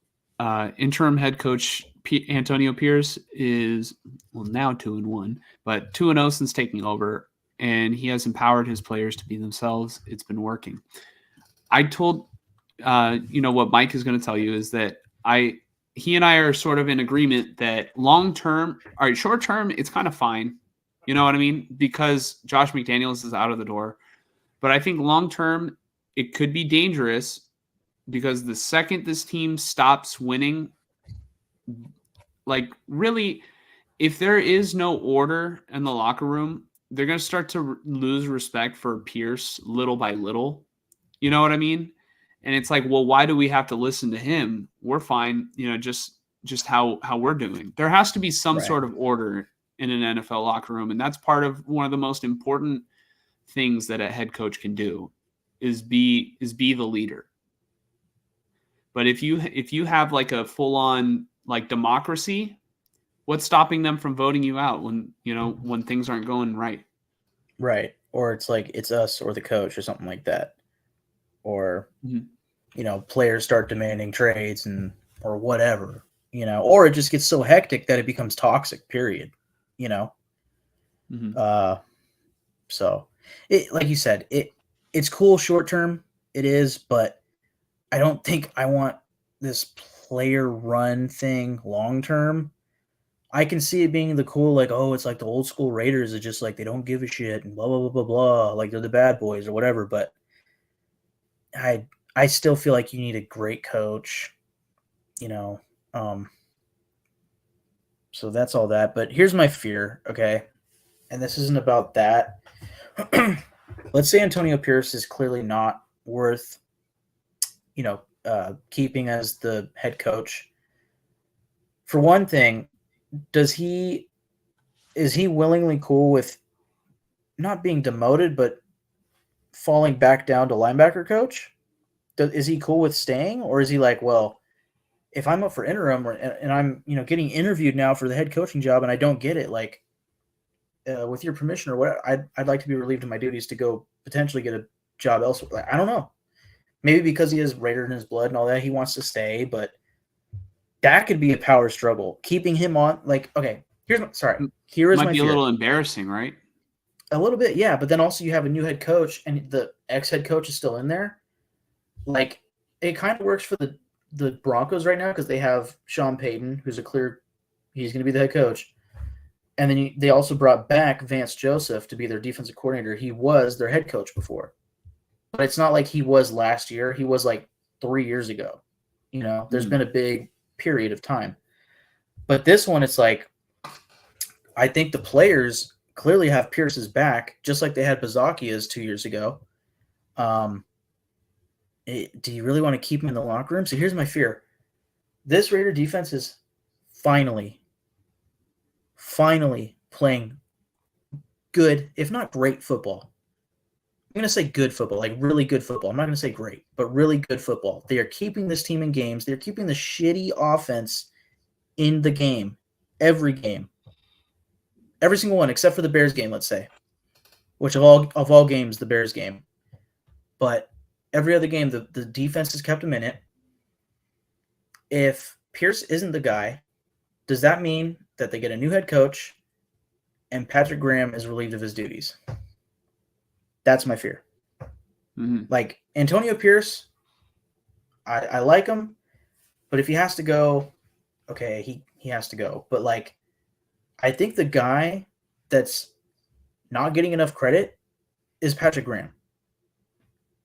Interim head coach Antonio Pierce is now 2-1, but 2-0 since taking over, and he has empowered his players to be themselves. It's been working. I told what Mike is going to tell you is that he and I are sort of in agreement that long term, all right, short term, it's kind of fine. You know what I mean? Because Josh McDaniels is out of the door. But I think long term, it could be dangerous because the second this team stops winning, like really, if there is no order in the locker room, they're going to start to lose respect for Pierce little by little. You know what I mean? And it's like, well, why do we have to listen to him? We're fine, just how we're doing. There has to be some sort of order in an NFL locker room, and that's part of one of the most important things that a head coach can do is be the leader. But if you have like a full on like democracy, what's stopping them from voting you out when things aren't going right? Right. Or it's like it's us or the coach or something like that. Or, Mhm. Players start demanding trades or whatever, or it just gets so hectic that it becomes toxic, period. You know? Mhm. Uh so it like you said, it's cool short term, it is, but I don't think I want this player run thing long term. I can see it being the cool, like, oh, it's like the old school Raiders are just like they don't give a shit and blah blah blah blah blah, like they're the bad boys or whatever. But I I still feel like you need a great coach, you know. Um, so that's all that. But here's my fear, okay? And this isn't about that. Let's say Antonio Pierce is clearly not worth, keeping as the head coach. For one thing, does he is he willingly cool with not being demoted, but falling back down to linebacker coach? Is he cool with staying, or is he like, well, if I'm up for interim and I'm getting interviewed now for the head coaching job and I don't get it, like with your permission or what, I'd like to be relieved of my duties to go potentially get a job elsewhere. Like, I don't know. Maybe because he has Raider in his blood and all that, he wants to stay, but that could be a power struggle. Keeping him on, like, okay, here is Might my be a fear. little embarrassing, right? A little bit, yeah, but then also you have a new head coach and the ex head coach is still in there. Like, it kind of works for the Broncos right now because they have Sean Payton, who's he's going to be the head coach. And then they also brought back Vance Joseph to be their defensive coordinator. He was their head coach before, but it's not like he was last year. He was like 3 years ago. There's Mm. been a big period of time. But this one, it's like, I think the players clearly have Pierce's back, just like they had Bazakia's 2 years ago. Do you really want to keep him in the locker room? So here's my fear. This Raider defense is finally playing good, if not great football. I'm going to say good football, like really good football. I'm not going to say great, but really good football. They are keeping this team in games. They're keeping the shitty offense in the game, every game. Every single one, except for the Bears game, let's say, which of all games, the Bears game. But every other game, the defense has kept them in it. If Pierce isn't the guy, does that mean that they get a new head coach and Patrick Graham is relieved of his duties? That's my fear. Mm-hmm. Like, Antonio Pierce, I like him, but if he has to go, okay, he has to go. But, like, I think the guy that's not getting enough credit is Patrick Graham.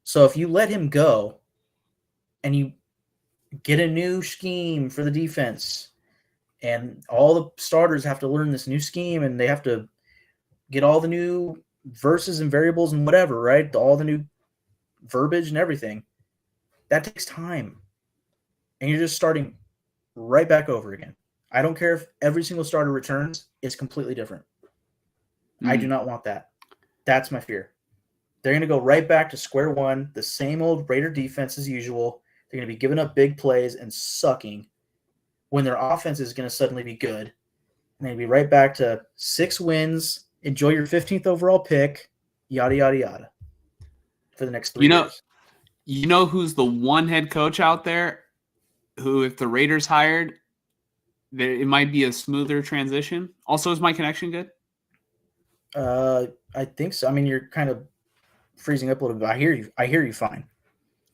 So if you let him go and you get a new scheme for the defense and all the starters have to learn this new scheme and they have to get all the new verses and variables and whatever, right? All the new verbiage and everything. That takes time. And you're just starting right back over again. I don't care if every single starter returns, it's completely different. Mm-hmm. I do not want that. That's my fear. They're going to go right back to square one, the same old Raider defense as usual. They're going to be giving up big plays and sucking when their offense is going to suddenly be good. And they'll be right back to 6 wins, enjoy your 15th overall pick, yada, yada, yada, for the next 3 years. You know who's the one head coach out there who, if the Raiders hired, it might be a smoother transition? Also, is my connection good? I think so. I mean, you're kind of freezing up a little bit. I hear you fine.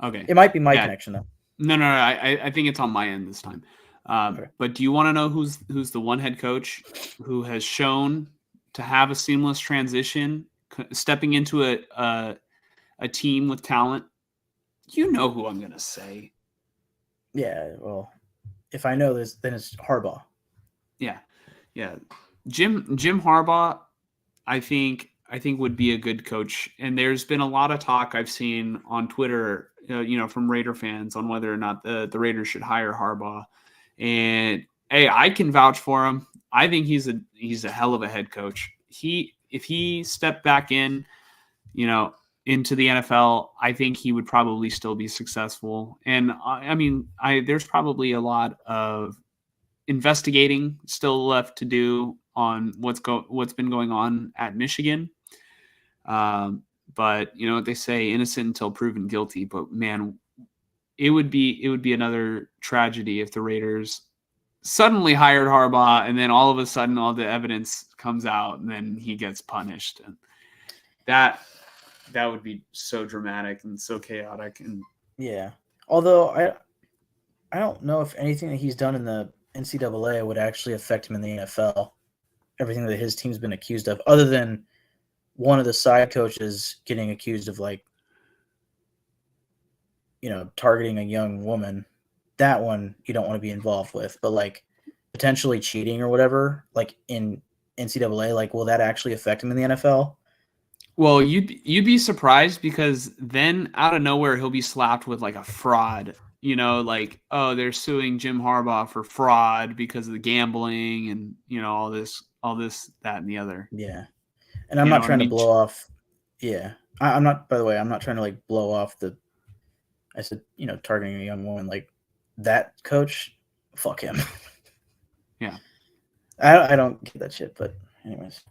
Okay. It might be my connection, though. No. I think it's on my end this time. Okay. But do you want to know who's the one head coach who has shown to have a seamless transition, stepping into a team with talent? You know who I'm going to say. Yeah, well, if I know this, then it's Harbaugh. Yeah. Jim Harbaugh, I think would be a good coach. And there's been a lot of talk I've seen on Twitter, from Raider fans on whether or not the Raiders should hire Harbaugh. And hey, I can vouch for him. I think he's a hell of a head coach. If he stepped back in, into the NFL, I think he would probably still be successful. And I mean, there's probably a lot of investigating still left to do on what's been going on at Michigan. But you know what they say, innocent until proven guilty. But man, it would be another tragedy if the Raiders suddenly hired Harbaugh and then all of a sudden all the evidence comes out and then he gets punished. And that would be so dramatic and so chaotic. And Yeah. Although I don't know if anything that he's done in the NCAA would actually affect him in the NFL. Everything that his team's been accused of, other than one of the side coaches getting accused of targeting a young woman. That one you don't want to be involved with, but like potentially cheating or whatever, like in NCAA, like will that actually affect him in the NFL? well, you'd be surprised because then out of nowhere he'll be slapped with like a fraud. You know, like, oh, they're suing Jim Harbaugh for fraud because of the gambling and all this, that, and the other. Yeah. And I'm not I trying to mean, blow off. Yeah. I'm not, by the way, I'm not trying to like blow off I said, targeting a young woman like that coach. Fuck him. Yeah. I don't get that shit, but anyways.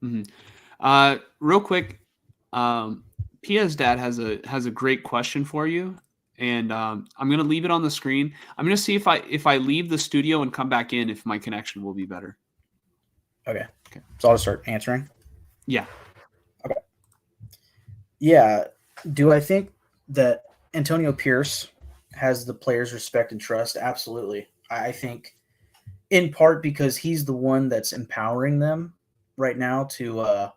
Mm-hmm. Real quick, Pia's dad has a great question for you, and I'm gonna leave it on the screen. I'm gonna see if I leave the studio and come back in if my connection will be better. Okay. So I'll just start answering. Yeah. Okay. Yeah. Do I think that Antonio Pierce has the players' respect and trust? Absolutely. I think in part because he's the one that's empowering them right now to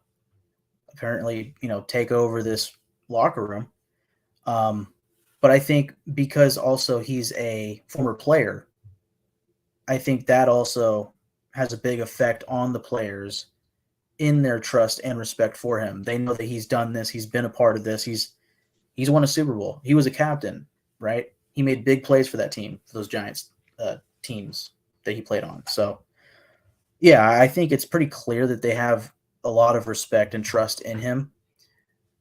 apparently, take over this locker room. But I think because also he's a former player, I think that also has a big effect on the players in their trust and respect for him. They know that he's done this. He's been a part of this. He's won a Super Bowl. He was a captain, right? He made big plays for that team, for those Giants teams that he played on. So, yeah, I think it's pretty clear that they have a lot of respect and trust in him.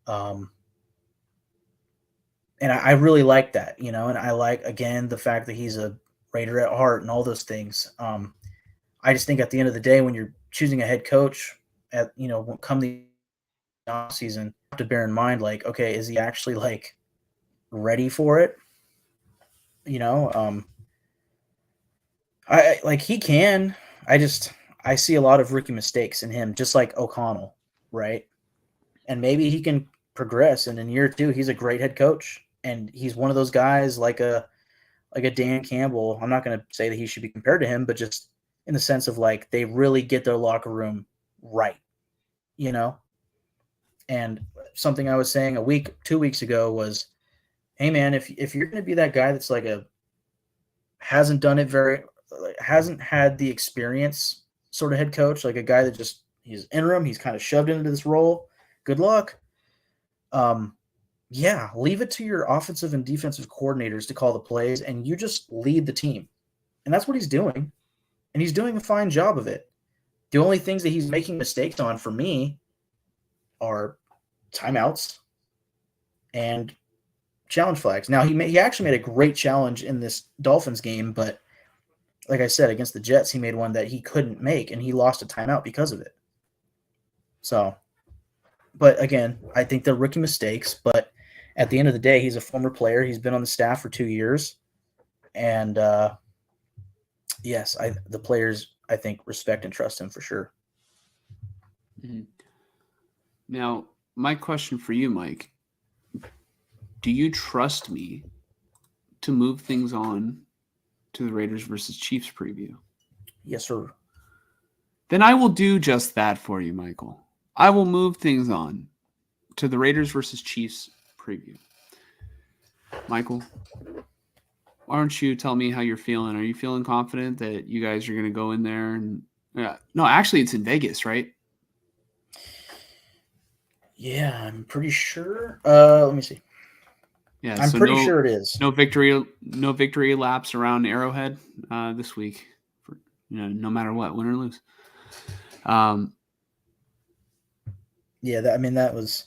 And I really like that, and I like, again, the fact that he's a Raider at heart and all those things. I just think at the end of the day, when you're choosing a head coach come the off season, you have to bear in mind, like, okay, is he actually like ready for it? I like he can. I see a lot of rookie mistakes in him, just like O'Connell, right? And maybe he can progress, and in year 2, he's a great head coach, and he's one of those guys like a Dan Campbell. I'm not going to say that he should be compared to him, but just in the sense of like they really get their locker room right, And something I was saying 2 weeks ago was, hey man, if you're going to be that guy that's like hasn't had the experience sort of head coach, like a guy that just he's interim, he's kind of shoved into this role. Good luck. Yeah, leave it to your offensive and defensive coordinators to call the plays, and you just lead the team. And that's what he's doing. And he's doing a fine job of it. The only things that he's making mistakes on for me are timeouts and challenge flags. Now, he actually made a great challenge in this Dolphins game, but like I said, against the Jets, he made one that he couldn't make, and he lost a timeout because of it. So, but again, I think they're rookie mistakes, but at the end of the day, he's a former player. He's been on the staff for 2 years. And yes, the players, I think, respect and trust him for sure. Mm-hmm. Now, my question for you, Mike, do you trust me to move things on to the Raiders versus Chiefs preview? Yes, sir. Then I will do just that for you, Michael. I will move things on to the Raiders versus Chiefs preview. Michael, why don't you tell me how you're feeling? Are you feeling confident that you guys are going to go in there? And no, actually, it's in Vegas, right? Yeah, I'm pretty sure. Let me see. Yeah, I'm so pretty sure it is. No victory laps around Arrowhead this week. For, no matter what, win or lose. Yeah, that was.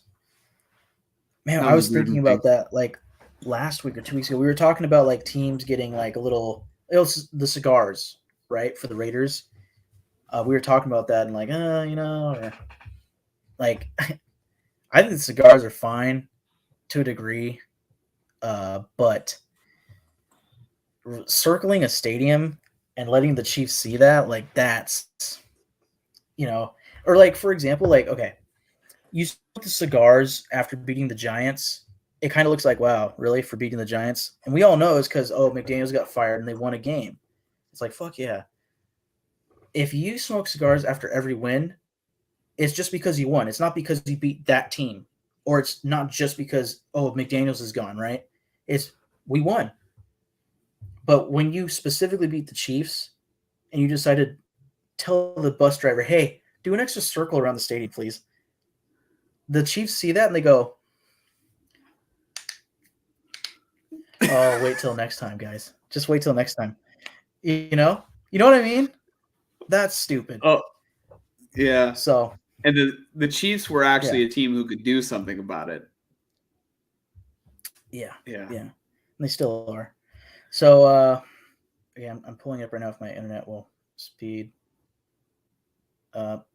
Man, That I was was thinking about that like last week or 2 weeks ago. We were talking about like teams getting like a little. It was the cigars, right, for the Raiders. We were talking about that and like, or like. I think the cigars are fine to a degree, but circling a stadium and letting the Chiefs see that, like that's, or like for example, like okay, you smoke the cigars after beating the Giants. It kind of looks like, wow, really, for beating the Giants? And we all know it's because, McDaniels got fired and they won a game. It's like, fuck yeah. If you smoke cigars after every win, it's just because you won. It's not because you beat that team. Or it's not just because, McDaniels is gone, right? It's we won. But when you specifically beat the Chiefs and you decide to tell the bus driver, hey, do an extra circle around the stadium, please. The Chiefs see that and they go, oh, wait till next time, guys. Just wait till next time. You know what I mean? That's stupid. Oh, yeah. So, and the Chiefs were actually a team who could do something about it. Yeah. Yeah. And they still are. So, again, I'm pulling up right now if my internet will speed up.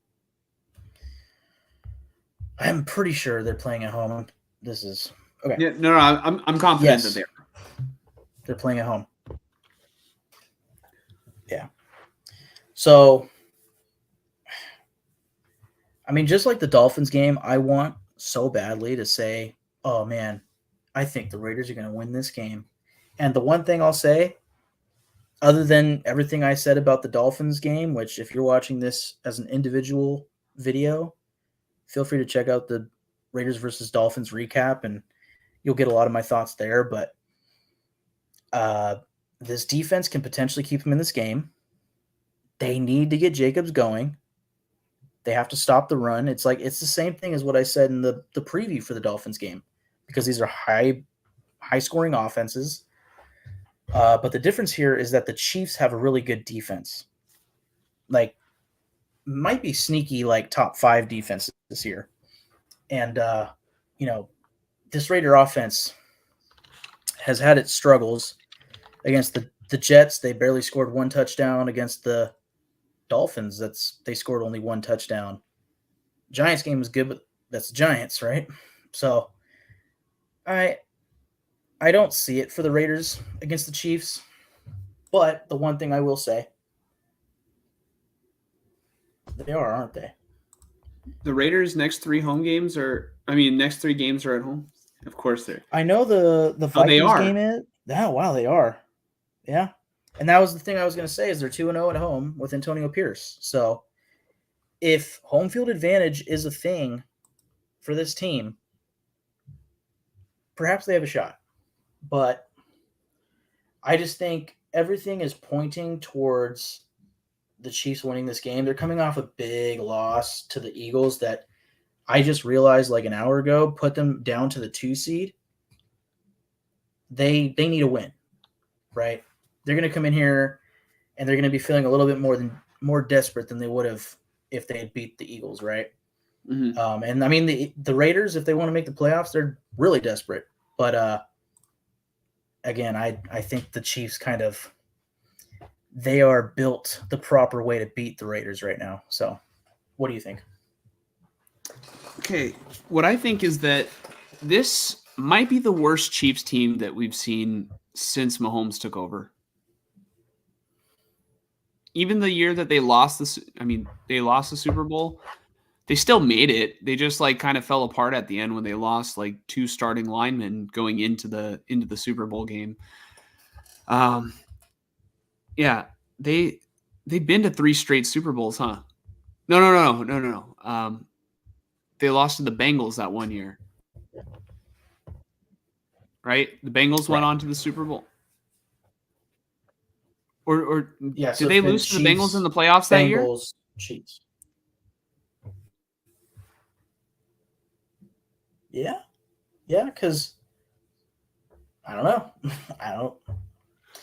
I'm pretty sure they're playing at home. This is okay. Yeah, no, I'm confident that they're playing at home. Yeah. So, I mean, just like the Dolphins game, I want so badly to say, oh man, I think the Raiders are going to win this game. And the one thing I'll say, other than everything I said about the Dolphins game, which if you're watching this as an individual video, feel free to check out the Raiders versus Dolphins recap and you'll get a lot of my thoughts there. But this defense can potentially keep them in this game. They need to get Jacobs going. They have to stop the run. It's the same thing as what I said in the preview for the Dolphins game, because these are high scoring offenses. But the difference here is that the Chiefs have a really good defense. Like, might be sneaky, like top 5 defense this year. And, this Raider offense has had its struggles against the Jets. They barely scored 1 touchdown. Against the Dolphins, they scored only 1 touchdown. Giants game was good, but that's the Giants, right? So I don't see it for the Raiders against the Chiefs. But the one thing I will say, they are, aren't they? The Raiders' next 3 games are at home. Of course they're. I know the Vikings game is. Oh, wow, they are. Yeah. And that was the thing I was going to say is they're 2-0 at home with Antonio Pierce. So if home field advantage is a thing for this team, perhaps they have a shot. But I just think everything is pointing towards the Chiefs winning this game. They're coming off a big loss to the Eagles that I just realized like an hour ago put them down to the 2 seed. They need a win, right? They're going to come in here and they're going to be feeling a little bit more desperate than they would have if they had beat the Eagles, right? Mm-hmm. And I mean the Raiders, if they want to make the playoffs, they're really desperate. But again, I think the Chiefs they are built the proper way to beat the Raiders right now. So, what do you think? Okay, what I think is that this might be the worst Chiefs team that we've seen since Mahomes took over. Even the year that they lost the Super Bowl, they still made it. They just kind of fell apart at the end when they lost 2 starting linemen going into the Super Bowl game. Yeah, they've been to 3 straight Super Bowls, huh? No. They lost to the Bengals that one year, right? The Bengals went on to the Super Bowl. Or yeah, did they lose to the Bengals in the playoffs that year? Bengals, Chiefs. Yeah, because I don't know.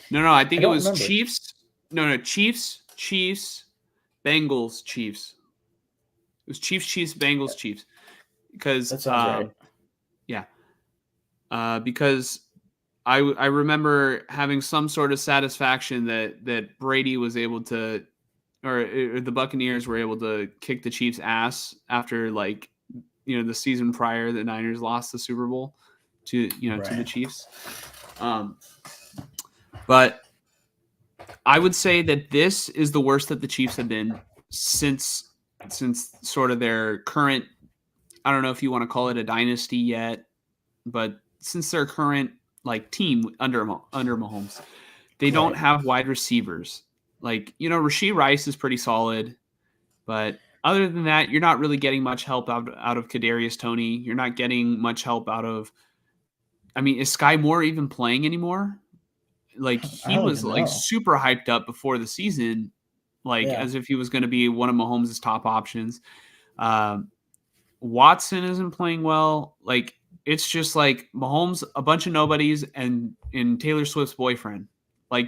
No. I think it was remember. Chiefs. No. Chiefs, Bengals, Chiefs. It was Chiefs, Bengals, Chiefs. Because that sounds right. Yeah. Because I remember having some sort of satisfaction that Brady was able to, or the Buccaneers were able to kick the Chiefs' ass after the season prior, the Niners lost the Super Bowl to to the Chiefs. But I would say that this is the worst that the Chiefs have been since sort of their current. I don't know if you want to call it a dynasty yet, but since their current team under Mahomes, they don't have wide receivers. Rashee Rice is pretty solid, but other than that, you're not really getting much help out of Kadarius Toney. You're not getting much help out of. I mean, is Sky Moore even playing anymore? He was super hyped up before the season, as if he was going to be one of Mahomes' top options. Watson isn't playing well. It's just Mahomes, a bunch of nobodies, and Taylor Swift's boyfriend.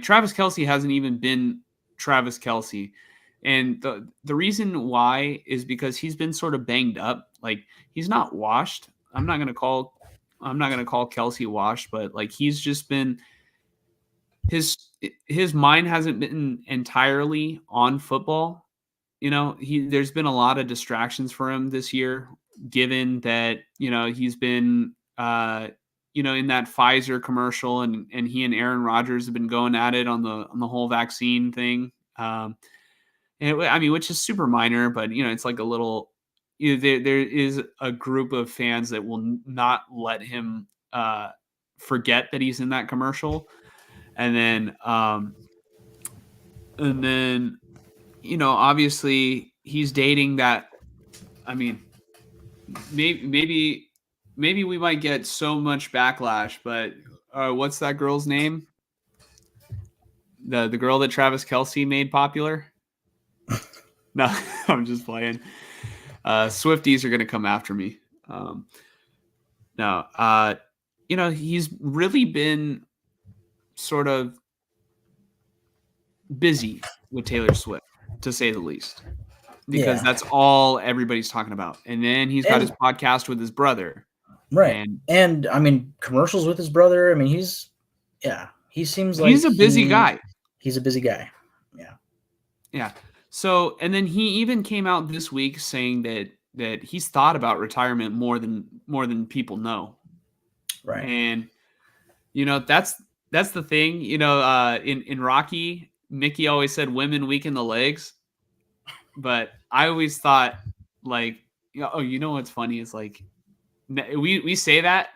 Travis Kelce hasn't even been Travis Kelce. And the reason why is because he's been sort of banged up. He's not washed. I'm not gonna call Kelce washed, but he's just been his mind hasn't been entirely on football. There's been a lot of distractions for him this year, given that he's been in that Pfizer commercial, and he and Aaron Rodgers have been going at it on the whole vaccine thing. Which is super minor, but it's like a little. There is a group of fans that will not let him forget that he's in that commercial, and then obviously he's dating that. I mean, maybe we might get so much backlash, but what's that girl's name? The girl that Travis Kelce made popular. No, I'm just playing. Swifties are going to come after me. He's really been sort of busy with Taylor Swift, to say the least, because that's all everybody's talking about. And then he's got his podcast with his brother. Right. And I mean, commercials with his brother. I mean, he seems like he's a busy guy. He's a busy guy. Yeah. Yeah. So, and then he even came out this week saying that he's thought about retirement more than people know. Right. And that's the thing. In Rocky, Mickey always said women weaken the legs, but I always thought what's funny is we say that,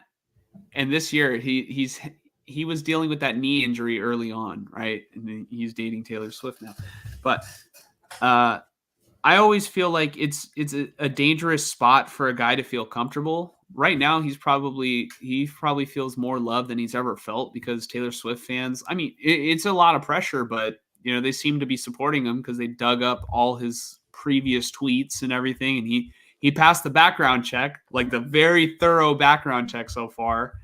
and this year he was dealing with that knee injury early on, right? And he's dating Taylor Swift now, but I always feel like it's a dangerous spot for a guy to feel comfortable. Right now, he probably feels more love than he's ever felt, because Taylor Swift fans. I mean, it's a lot of pressure, but they seem to be supporting him because they dug up all his previous tweets and everything, and he passed the background check, the very thorough background check so far.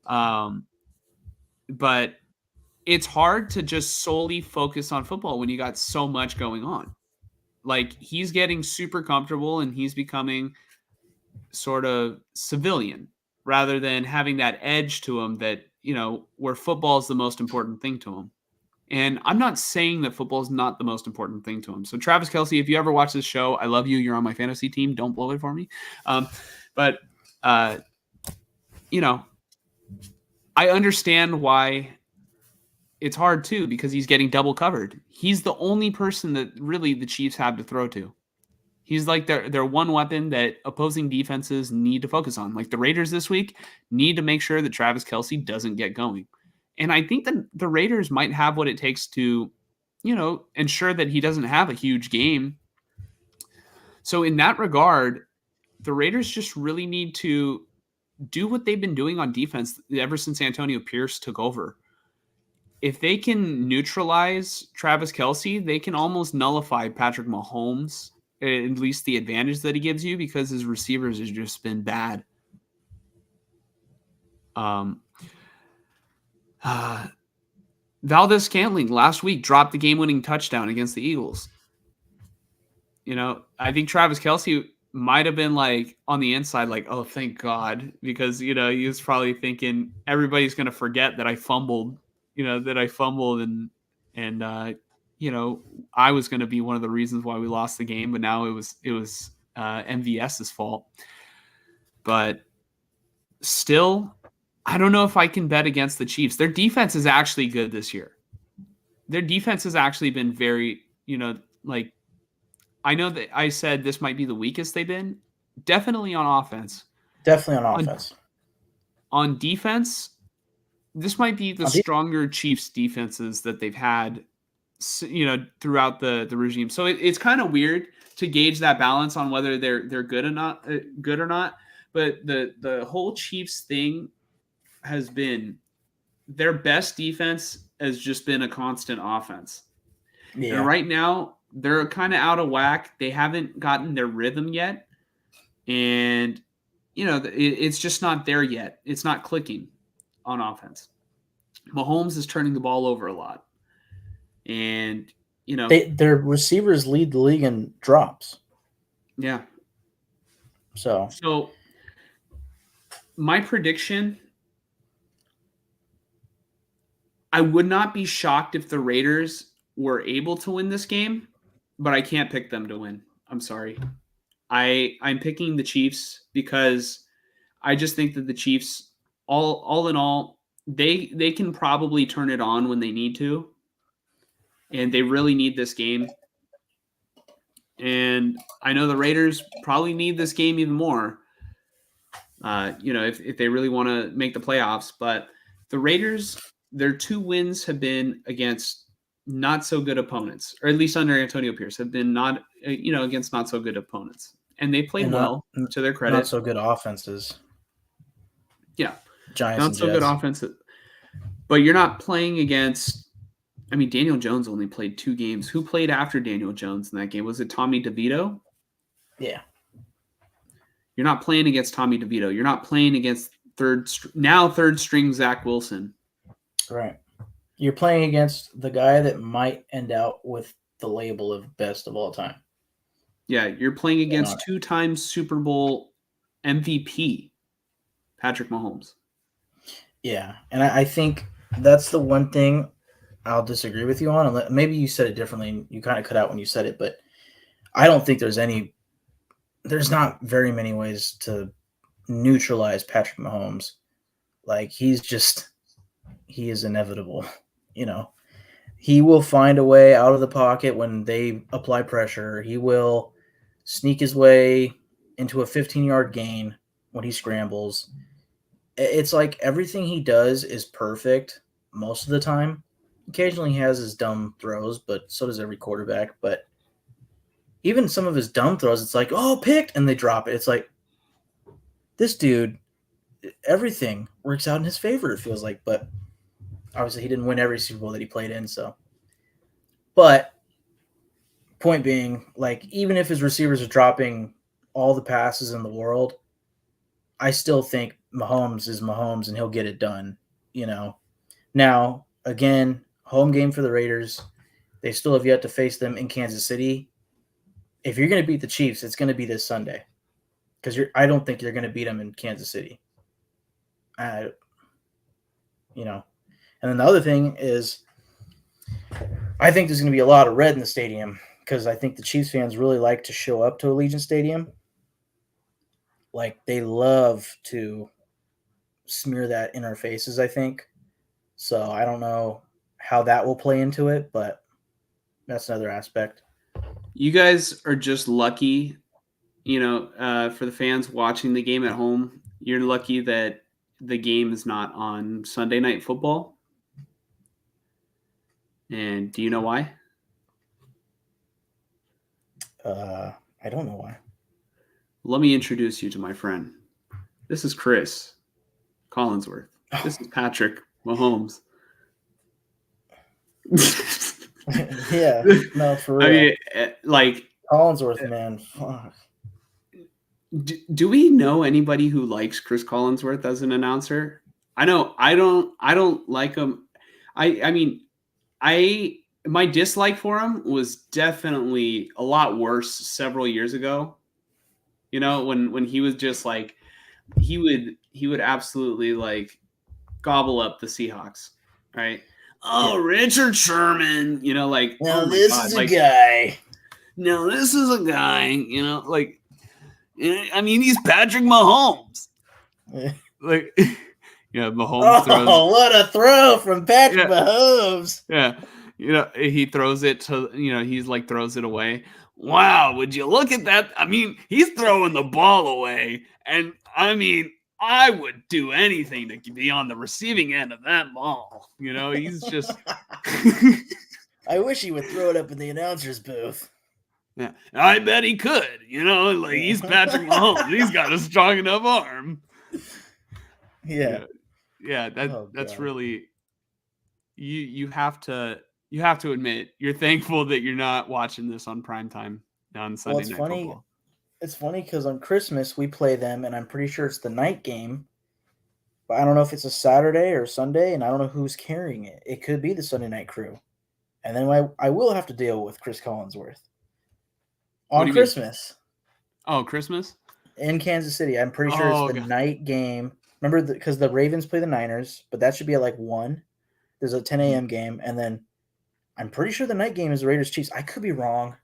But it's hard to just solely focus on football when you got so much going on. He's getting super comfortable, and he's becoming sort of civilian rather than having that edge to him that, where football is the most important thing to him. And I'm not saying that football is not the most important thing to him. So Travis Kelce, if you ever watch this show, I love you. You're on my fantasy team. Don't blow it for me. But I understand why it's hard too, because he's getting double covered. He's the only person that really the Chiefs have to throw to. He's their one weapon that opposing defenses need to focus on. The Raiders this week need to make sure that Travis Kelce doesn't get going. And I think that the Raiders might have what it takes to, ensure that he doesn't have a huge game. So in that regard, the Raiders just really need to do what they've been doing on defense ever since Antonio Pierce took over. If they can neutralize Travis Kelce, they can almost nullify Patrick Mahomes, at least the advantage that he gives you, because his receivers has just been bad. Valdez-Scantling last week dropped the game-winning touchdown against the Eagles. I think Travis Kelce might have been on the inside, oh, thank God, because, he was probably thinking everybody's going to forget that I fumbled, and I was going to be one of the reasons why we lost the game, but now it was MVS's fault. but still, I don't know if I can bet against the Chiefs. Their defense is actually good this year. Their defense has actually been very, like, I know that I said this might be the weakest they've been. Definitely on offense. Definitely on offense. On defense, this might be the On stronger Chiefs defenses that they've had, throughout the regime. So it's kind of weird to gauge that balance on whether they're good or not. But the whole Chiefs thing has been their best defense has just been a constant offense. Yeah. And right now they're kind of out of whack. They haven't gotten their rhythm yet, and it's just not there yet. It's not clicking on offense. Mahomes is turning the ball over a lot, and their receivers lead the league in drops. Yeah. So my prediction, I would not be shocked if the Raiders were able to win this game, but I can't pick them to win. I'm sorry. I'm picking the Chiefs because I just think that the Chiefs, all in all, they can probably turn it on when they need to, and they really need this game. And I know the Raiders probably need this game even more, if they really want to make the playoffs. But the Raiders, their 2 wins have been against not so good opponents, or at least under Antonio Pierce, have been not, against not so good opponents. And they played well, to their credit. Not so good offenses. Yeah. Giants not so good offenses. But you're not playing against, Daniel Jones only played 2 games. Who played after Daniel Jones in that game? Was it Tommy DeVito? Yeah. You're not playing against Tommy DeVito. You're not playing against third string Zach Wilson. Right. You're playing against the guy that might end out with the label of best of all time. Yeah, you're playing against 2-time Super Bowl MVP, Patrick Mahomes. Yeah, and I think that's the one thing I'll disagree with you on. Maybe you said it differently. You kind of cut out when you said it, but I don't think there's not very many ways to neutralize Patrick Mahomes. Like, he is inevitable. He will find a way out of the pocket when they apply pressure. He will sneak his way into a 15-yard gain when he scrambles. It's like everything he does is perfect most of the time. Occasionally he has his dumb throws, but so does every quarterback. But even some of his dumb throws, it's like, oh, picked, and they drop it. It's like, this dude, everything works out in his favor, it feels like. But obviously he didn't win every Super Bowl that he played in, so. But point being, like, even if his receivers are dropping all the passes in the world, I still think Mahomes is Mahomes and he'll get it done, Now, again, home game for the Raiders. They still have yet to face them in Kansas City. If you're going to beat the Chiefs, it's going to be this Sunday, because I don't think you're going to beat them in Kansas City. And then the other thing is, I think there's going to be a lot of red in the stadium, because I think the Chiefs fans really like to show up to Allegiant Stadium. Like, they love to smear that in our faces, I think. So I don't know how that will play into it, but that's another aspect. You guys are just lucky, for the fans watching the game at home. You're lucky that the game is not on Sunday Night Football. And do you know why? I don't know why. Let me introduce you to my friend. This is Chris Collinsworth. This is Patrick Mahomes. Yeah, no, for real. Collinsworth, man. Fuck. Do we know anybody who likes Chris Collinsworth as an announcer? I know I don't like him. My dislike for him was definitely a lot worse several years ago. When he was just like, he would absolutely like gobble up the Seahawks, right? Oh, yeah. Richard Sherman, this is a guy. No, this is a guy, I mean, he's Patrick Mahomes. Like, yeah, Mahomes throws. Oh, what a throw from Patrick Mahomes! Yeah, he throws it to he's like throws it away. Wow, would you look at that? I mean, he's throwing the ball away, and I mean, I would do anything to be on the receiving end of that ball. He's just. I wish he would throw it up in the announcer's booth. Yeah, I bet he could. Like he's Patrick Mahomes. He's got a strong enough arm. Yeah. That's really. You have to admit you're thankful that you're not watching this on primetime on Sunday Night Football. It's funny because on Christmas we play them, and I'm pretty sure it's the night game. But I don't know if it's a Saturday or Sunday, and I don't know who's carrying it. It could be the Sunday Night Crew. And then I will have to deal with Chris Collinsworth. On Christmas. Oh, Christmas? In Kansas City. I'm pretty sure it's the night game. Remember, because the Ravens play the Niners, but that should be at like 1. There's a 10 a.m. game, and then I'm pretty sure the night game is the Raiders-Chiefs. I could be wrong.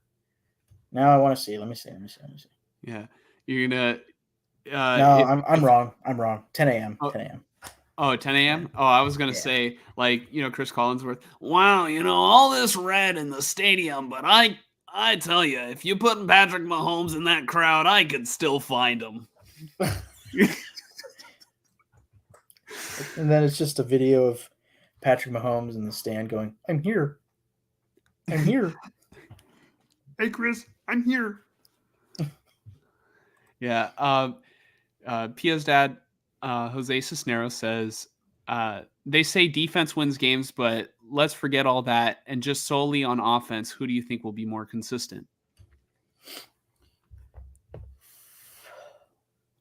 Now I want to see. Let me see. Yeah. You're going to... no, I'm wrong. I'm wrong. 10 a.m. Oh. 10 a.m. Oh, 10 a.m.? Oh, I was going to say, like, Chris Collinsworth, wow, all this red in the stadium, but I tell you, if you put Patrick Mahomes in that crowd, I could still find him. And then it's just a video of Patrick Mahomes in the stand going, I'm here. I'm here. Hey, Chris, I'm here. Yeah. Pia's dad, Jose Cisneros, says, they say defense wins games, but let's forget all that and just solely on offense. Who do you think will be more consistent?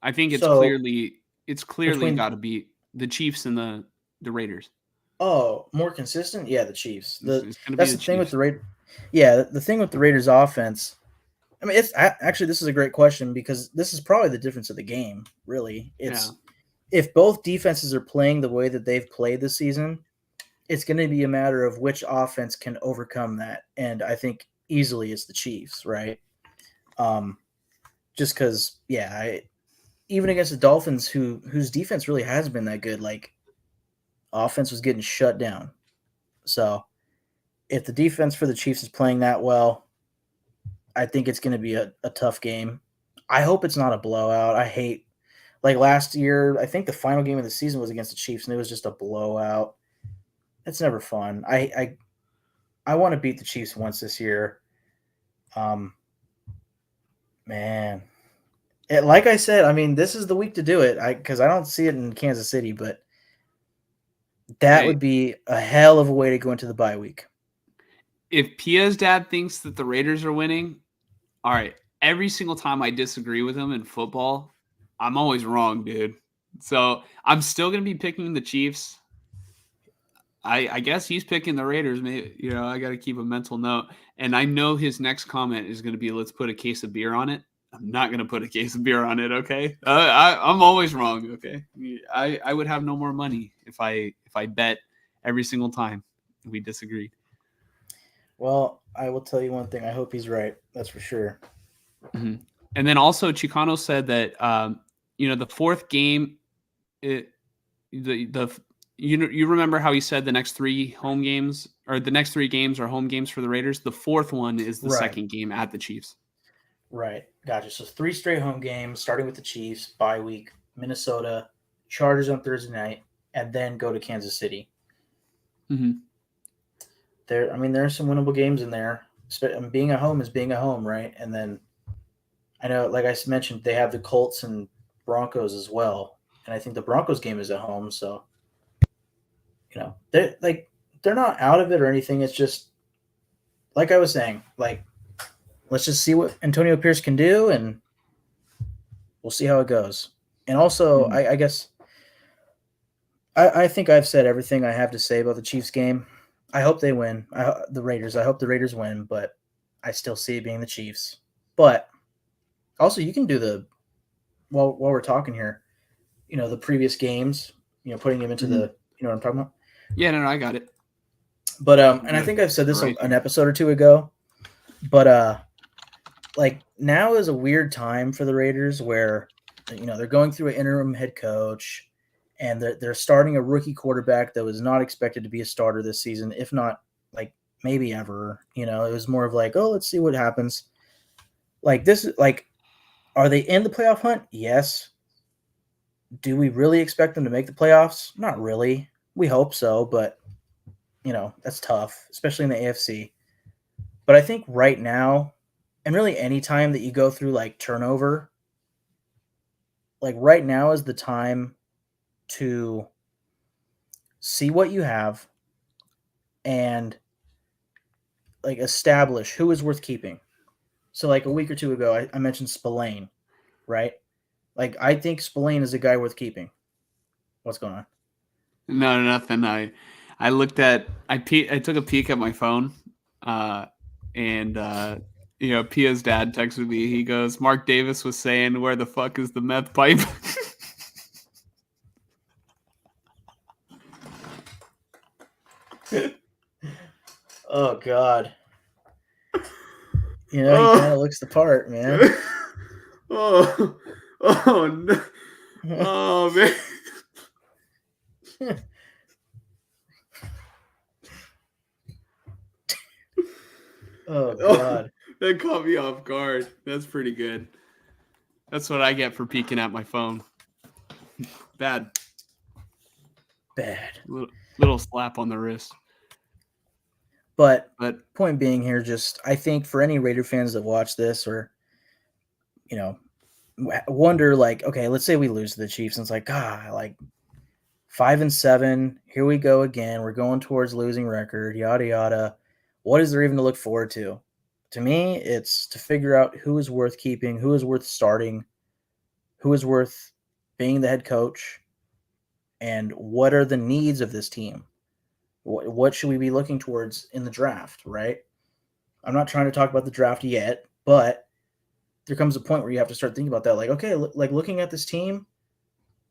I think it's clearly got to be the Chiefs and the Raiders. Oh, more consistent? Yeah, the Chiefs. That's the thing with the Raiders. Yeah, the thing with the Raiders offense. I mean, actually this is a great question because this is probably the difference of the game. Really, if both defenses are playing the way that they've played this season, it's going to be a matter of which offense can overcome that. And I think easily it's the Chiefs, right? Just because, even against the Dolphins, whose defense really has been that good, like offense was getting shut down. So if the defense for the Chiefs is playing that well, I think it's going to be a tough game. I hope it's not a blowout. I hate, like last year, I think the final game of the season was against the Chiefs, and it was just a blowout. It's never fun. I want to beat the Chiefs once this year. Man. Like I said, I mean, this is the week to do it because I don't see it in Kansas City, but that would be a hell of a way to go into the bye week. If Pia's dad thinks that the Raiders are winning, all right, every single time I disagree with him in football, I'm always wrong, dude. So I'm still going to be picking the Chiefs. I guess he's picking the Raiders. Maybe, I got to keep a mental note. And I know his next comment is going to be, let's put a case of beer on it. I'm not going to put a case of beer on it, okay? I'm always wrong, okay? I would have no more money if I bet every single time we disagreed. Well, I will tell you one thing. I hope he's right. That's for sure. Mm-hmm. And then also Chicano said that, the fourth game, you remember how he said the next 3 home games or the next 3 games are home games for the Raiders? The fourth one is the second game at the Chiefs. Right. Gotcha. So 3 straight home games, starting with the Chiefs, bye week, Minnesota, Chargers on Thursday night, and then go to Kansas City. Mm-hmm. There are some winnable games in there. Being a home is being a home, right? And then I know, like I mentioned, they have the Colts and Broncos as well. And I think the Broncos game is at home. So, they're not out of it or anything. It's just, like I was saying, let's just see what Antonio Pierce can do, and we'll see how it goes. And also, I guess I think I've said everything I have to say about the Chiefs game. I hope they win. The Raiders. I hope the Raiders win, but I still see it being the Chiefs. But also, you can do while we're talking here, the previous games, putting them into the, what I'm talking about? Yeah, no, I got it. But and I think I've said this an episode or 2 ago, but like now is a weird time for the Raiders where they're going through an interim head coach and they're starting a rookie quarterback that was not expected to be a starter this season, if not like maybe ever. It was more of like, oh, let's see what happens. Like this, like, are they in the playoff hunt? Yes. Do we really expect them to make the playoffs? Not really. We hope so, but that's tough, especially in the AFC. But I think right now, and really any time that you go through like turnover, like right now is the time to see what you have and like establish who is worth keeping. So like a week or two ago, I mentioned Spillane, right? Like I think Spillane is a guy worth keeping. What's going on? No, nothing. I looked at I took a peek at my phone, and Pia's dad texted me. He goes, "Mark Davis was saying, where the fuck is the meth pipe?" Oh God. He kind of looks the part, man. Oh, no. Oh man. Oh God. That caught me off guard. That's pretty good. That's what I get for peeking at my phone. Bad. Little slap on the wrist. But point being here, just I think for any Raider fans that watch this or wonder like, okay, let's say we lose to the Chiefs, and it's like, like 5-7, here we go again. We're going towards losing record, yada yada. What is there even to look forward to? To me, it's to figure out who is worth keeping, who is worth starting, who is worth being the head coach, and what are the needs of this team? What should we be looking towards in the draft, right? I'm not trying to talk about the draft yet, but there comes a point where you have to start thinking about that. Like, okay, like looking at this team,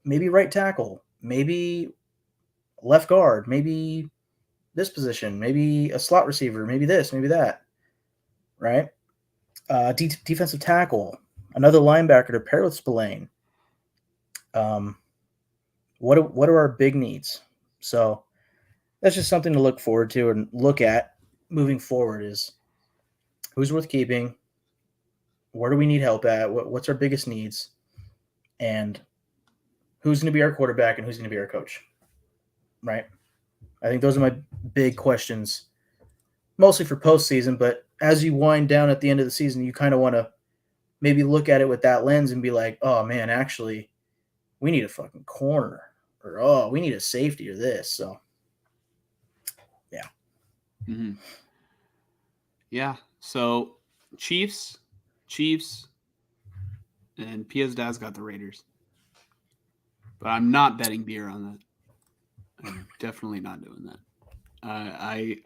maybe right tackle, maybe left guard, maybe this position, maybe a slot receiver, maybe this, maybe that, right? Defensive tackle, another linebacker to pair with Spillane. What are our big needs? So that's just something to look forward to and look at moving forward is who's worth keeping, where do we need help at, what's our biggest needs, and who's going to be our quarterback and who's going to be our coach, right? I think those are my big questions, mostly for postseason, but as you wind down at the end of the season, you kind of want to maybe look at it with that lens and be like, oh, man, actually, we need a fucking corner, or, oh, we need a safety or this, so, yeah. Mm-hmm. Yeah, so Chiefs, and Pia's dad's got the Raiders. But I'm not betting beer on that. I'm definitely not doing that. I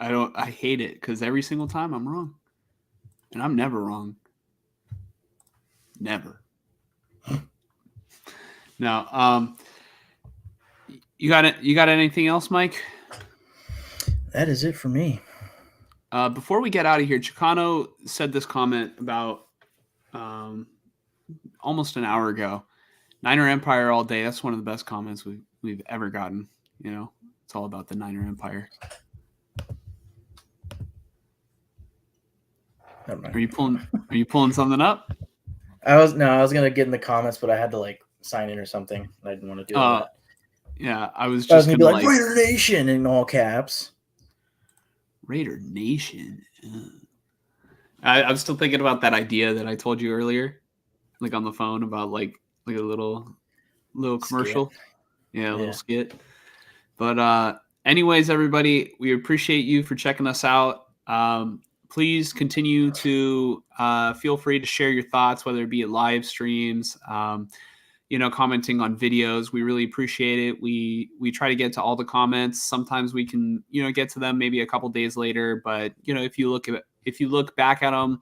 hate it because every single time I'm wrong. And I'm never wrong. Never. Now, you got anything else, Mike? That is it for me. Before we get out of here, Chicano said this comment about almost an hour ago. Niner Empire all day. That's one of the best comments we've ever gotten. It's all about the Niner Empire. Are you pulling something up? I was gonna get in the comments, but I had to like sign in or something. I didn't want to do that. Yeah, I was just gonna be like Raider Nation in all caps. Raider Nation. I'm still thinking about that idea that I told you earlier, like on the phone about like a little commercial. Skit. Yeah, a little skit. But anyways, everybody, we appreciate you for checking us out. Please continue to feel free to share your thoughts, whether it be at live streams, commenting on videos. We really appreciate it. We try to get to all the comments. Sometimes we can, get to them maybe a couple days later. But if you look back at them,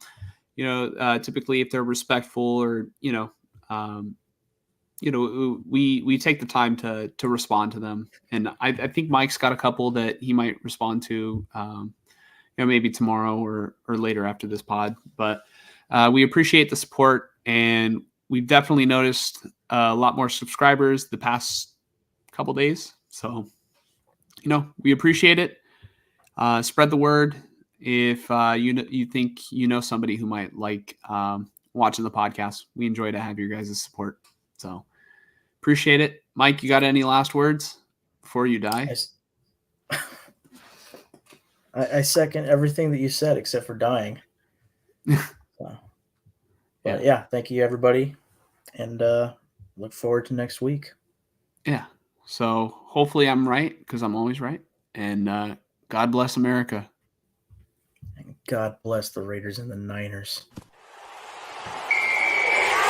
typically if they're respectful or we take the time to respond to them. And I think Mike's got a couple that he might respond to, maybe tomorrow or later after this pod. But We appreciate the support, and we've definitely noticed a lot more subscribers the past couple days. So, we appreciate it. Spread the word if you think somebody who might like watching the podcast. We enjoy to have your guys' support. So appreciate it. Mike, you got any last words before you die? I second everything that you said except for dying. But yeah, thank you everybody, and look forward to next week. Yeah. So hopefully I'm right, because I'm always right. And God bless America. And God bless the Raiders and the Niners.